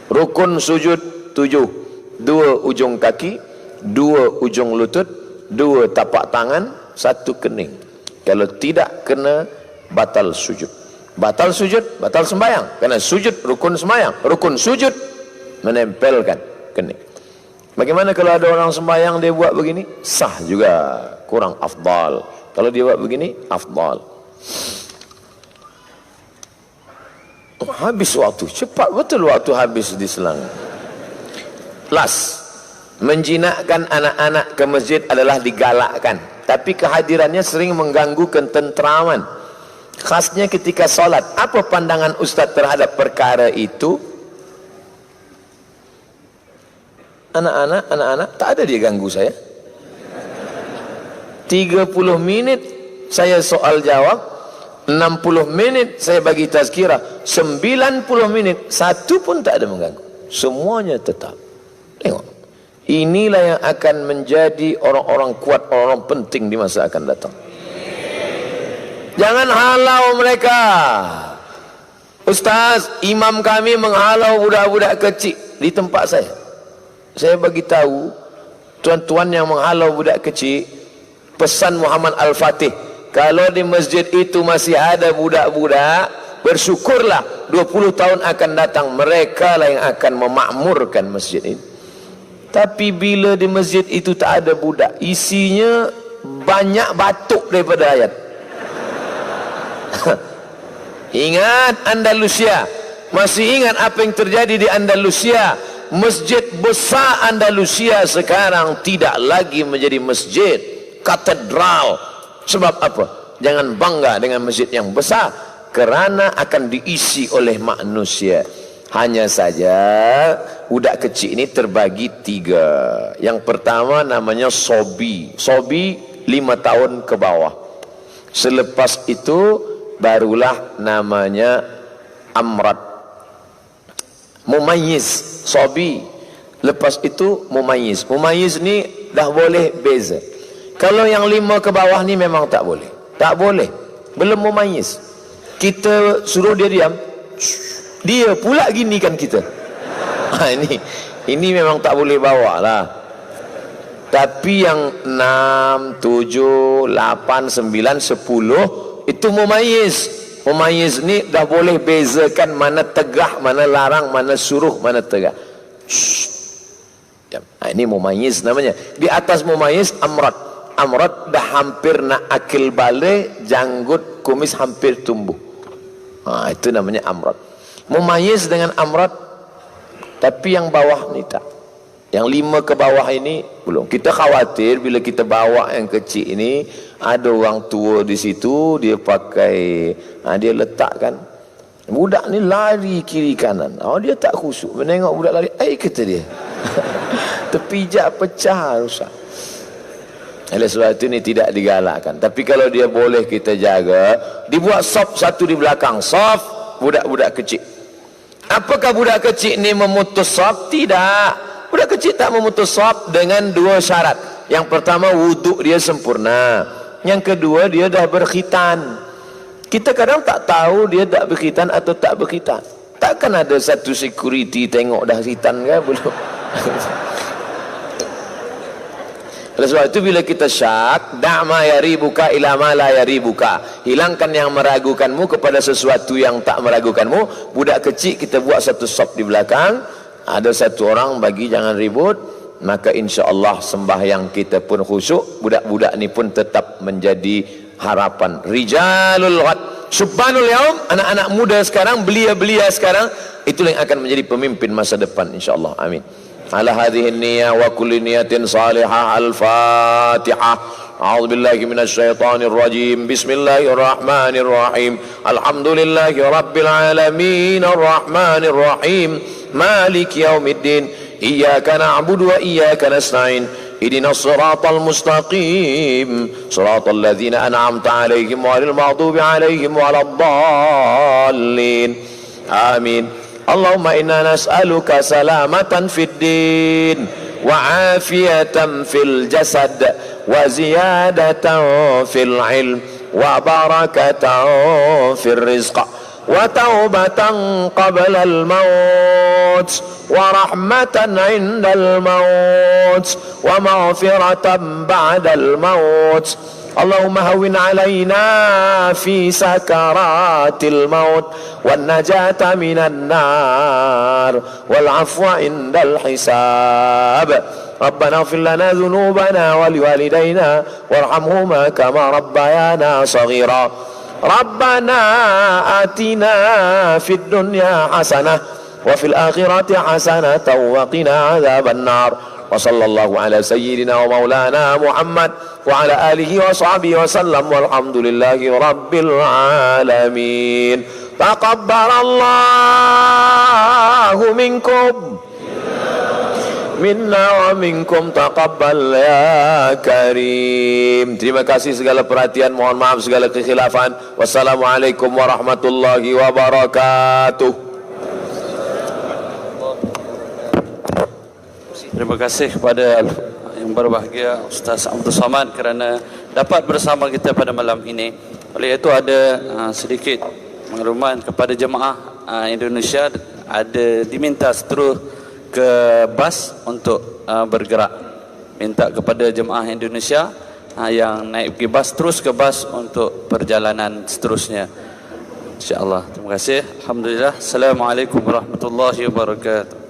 Rukun sujud 7, 2 ujung kaki, 2 ujung lutut, 2 tapak tangan, 1 kening. Kalau tidak kena batal sujud. Batal sujud, batal sembahyang. Karena sujud rukun sembahyang, rukun sujud menempelkan kening. Bagaimana kalau ada orang sembahyang dia buat begini? Sah juga, kurang afdal. Kalau dia buat begini, afdal. Habis waktu, cepat betul waktu habis di selang. Last, menjinakkan anak-anak ke masjid adalah digalakkan, tapi kehadirannya sering mengganggu ketentraman, khasnya ketika solat. Apa pandangan Ustaz terhadap perkara itu? Anak-anak tak ada dia ganggu saya. 30 minit saya soal jawab, 60 menit saya bagi tazkirah, 90 menit satu pun tak ada mengganggu. Semuanya tetap. Tengok, inilah yang akan menjadi orang-orang kuat, orang penting di masa akan datang. Jangan halau mereka. Ustaz, imam kami menghalau budak-budak kecil di tempat saya. Saya bagi tahu tuan-tuan yang menghalau budak kecil, pesan Muhammad Al-Fatih, kalau di masjid itu masih ada budak-budak, bersyukurlah 20 tahun akan datang mereka lah yang akan memakmurkan masjid ini. Tapi bila di masjid itu tak ada budak, isinya banyak batuk daripada ayat. Ingat Andalusia, masih ingat apa yang terjadi di Andalusia? Masjid besar Andalusia sekarang tidak lagi menjadi masjid, katedral. Sebab apa? Jangan bangga dengan masjid yang besar, kerana akan diisi oleh manusia. Hanya saja budak kecil ini terbagi 3. Yang pertama namanya sobi. Sobi 5 tahun ke bawah. Selepas itu barulah namanya amrat, mumayyiz. Sobi, lepas itu mumayyiz. Mumayyiz ni dah boleh beza. Kalau yang 5 ke bawah ni memang tak boleh. Tak boleh, belum mumayyiz. Kita suruh dia diam, dia pula gini kan kita. Ini memang tak boleh bawa lah. Tapi yang 6, 7, 8, 9, 10 itu mumayyiz. Mumayyiz ni dah boleh bezakan mana tegah, mana larang, mana suruh, mana tegah. Ini mumayyiz namanya. Di atas mumayyiz amrat. Amrat dah hampir nak akil balik, janggut kumis hampir tumbuh. Itu namanya amrat. Mumayyiz dengan amrat. Tapi yang bawah ni tak. Yang 5 ke bawah ini belum. Kita khawatir bila kita bawa yang kecil ini, ada orang tua di situ, dia pakai, dia letakkan. Budak ni lari kiri kanan. Dia tak khusyuk. Menengok budak lari, kata dia. Terpijak, pecah, rusak. Oleh sebab itu ni tidak digalakkan. Tapi kalau dia boleh kita jaga, dibuat sop satu di belakang. Sop budak-budak kecil. Apakah budak kecil ni memutus sop? Tidak. Budak kecil tak memutus sop dengan 2 syarat. Yang pertama, wuduk dia sempurna. Yang kedua, dia dah berkhitan. Kita kadang tak tahu dia tak berkhitan atau tak berkhitan. Takkan ada satu security tengok dah khitan ke belum? Oleh sebab itu bila kita syak, da'ma yaribuka ila ma la yaribuka. Hilangkan yang meragukanmu kepada sesuatu yang tak meragukanmu. Budak kecil kita buat satu sop di belakang, ada satu orang bagi jangan ribut, maka insya-Allah sembahyang kita pun khusyuk. Budak-budak ni pun tetap menjadi harapan. Rijalul ghad, syubbanul yaum, anak-anak muda sekarang, belia-belia sekarang, itulah yang akan menjadi pemimpin masa depan insya-Allah. Amin. على هذه النية وكل نية صالحة. الفاتحة. أعوذ بالله من الشيطان الرجيم. بسم الله الرحمن الرحيم. الحمد لله رب العالمين الرحمن الرحيم مالك يوم الدين إياك نعبد وإياك نستعين اهدنا الصراط المستقيم صراط الذين أنعمت عليهم غير المغضوب عليهم ولا الضالين آمين. اللهم إنا نسألك سلامة في الدين وعافية في الجسد وزيادة في العلم وبركة في الرزق وتوبة قبل الموت ورحمة عند الموت ومغفرة بعد الموت. اللهم هون علينا في سكرات الموت والنجاة من النار والعفو عند الحساب. ربنا اغفر لنا ذنوبنا ولوالدينا وارحمهما كما ربيانا صغيرا. ربنا آتنا في الدنيا حسنة وفي الآخرة حسنة وقنا عذاب النار. وصلى الله على سيدنا ومولانا محمد وعلى آله وصحبه وسلم والحمد لله رب العالمين. تقبل الله منكم minna wa minkum taqabbal ya karim. Terima kasih segala perhatian, mohon maaf segala kekhilafan. Wassalamualaikum warahmatullahi wabarakatuh. Terima kasih kepada yang berbahagia Ustaz Abdul Samad kerana dapat bersama kita pada malam ini. Oleh itu ada sedikit makluman kepada jemaah Indonesia, ada diminta seterus ke bas untuk bergerak. Minta kepada jemaah Indonesia yang naik pergi bas terus ke bas untuk perjalanan seterusnya. InsyaAllah. Terima kasih. Alhamdulillah. Assalamualaikum warahmatullahi wabarakatuh.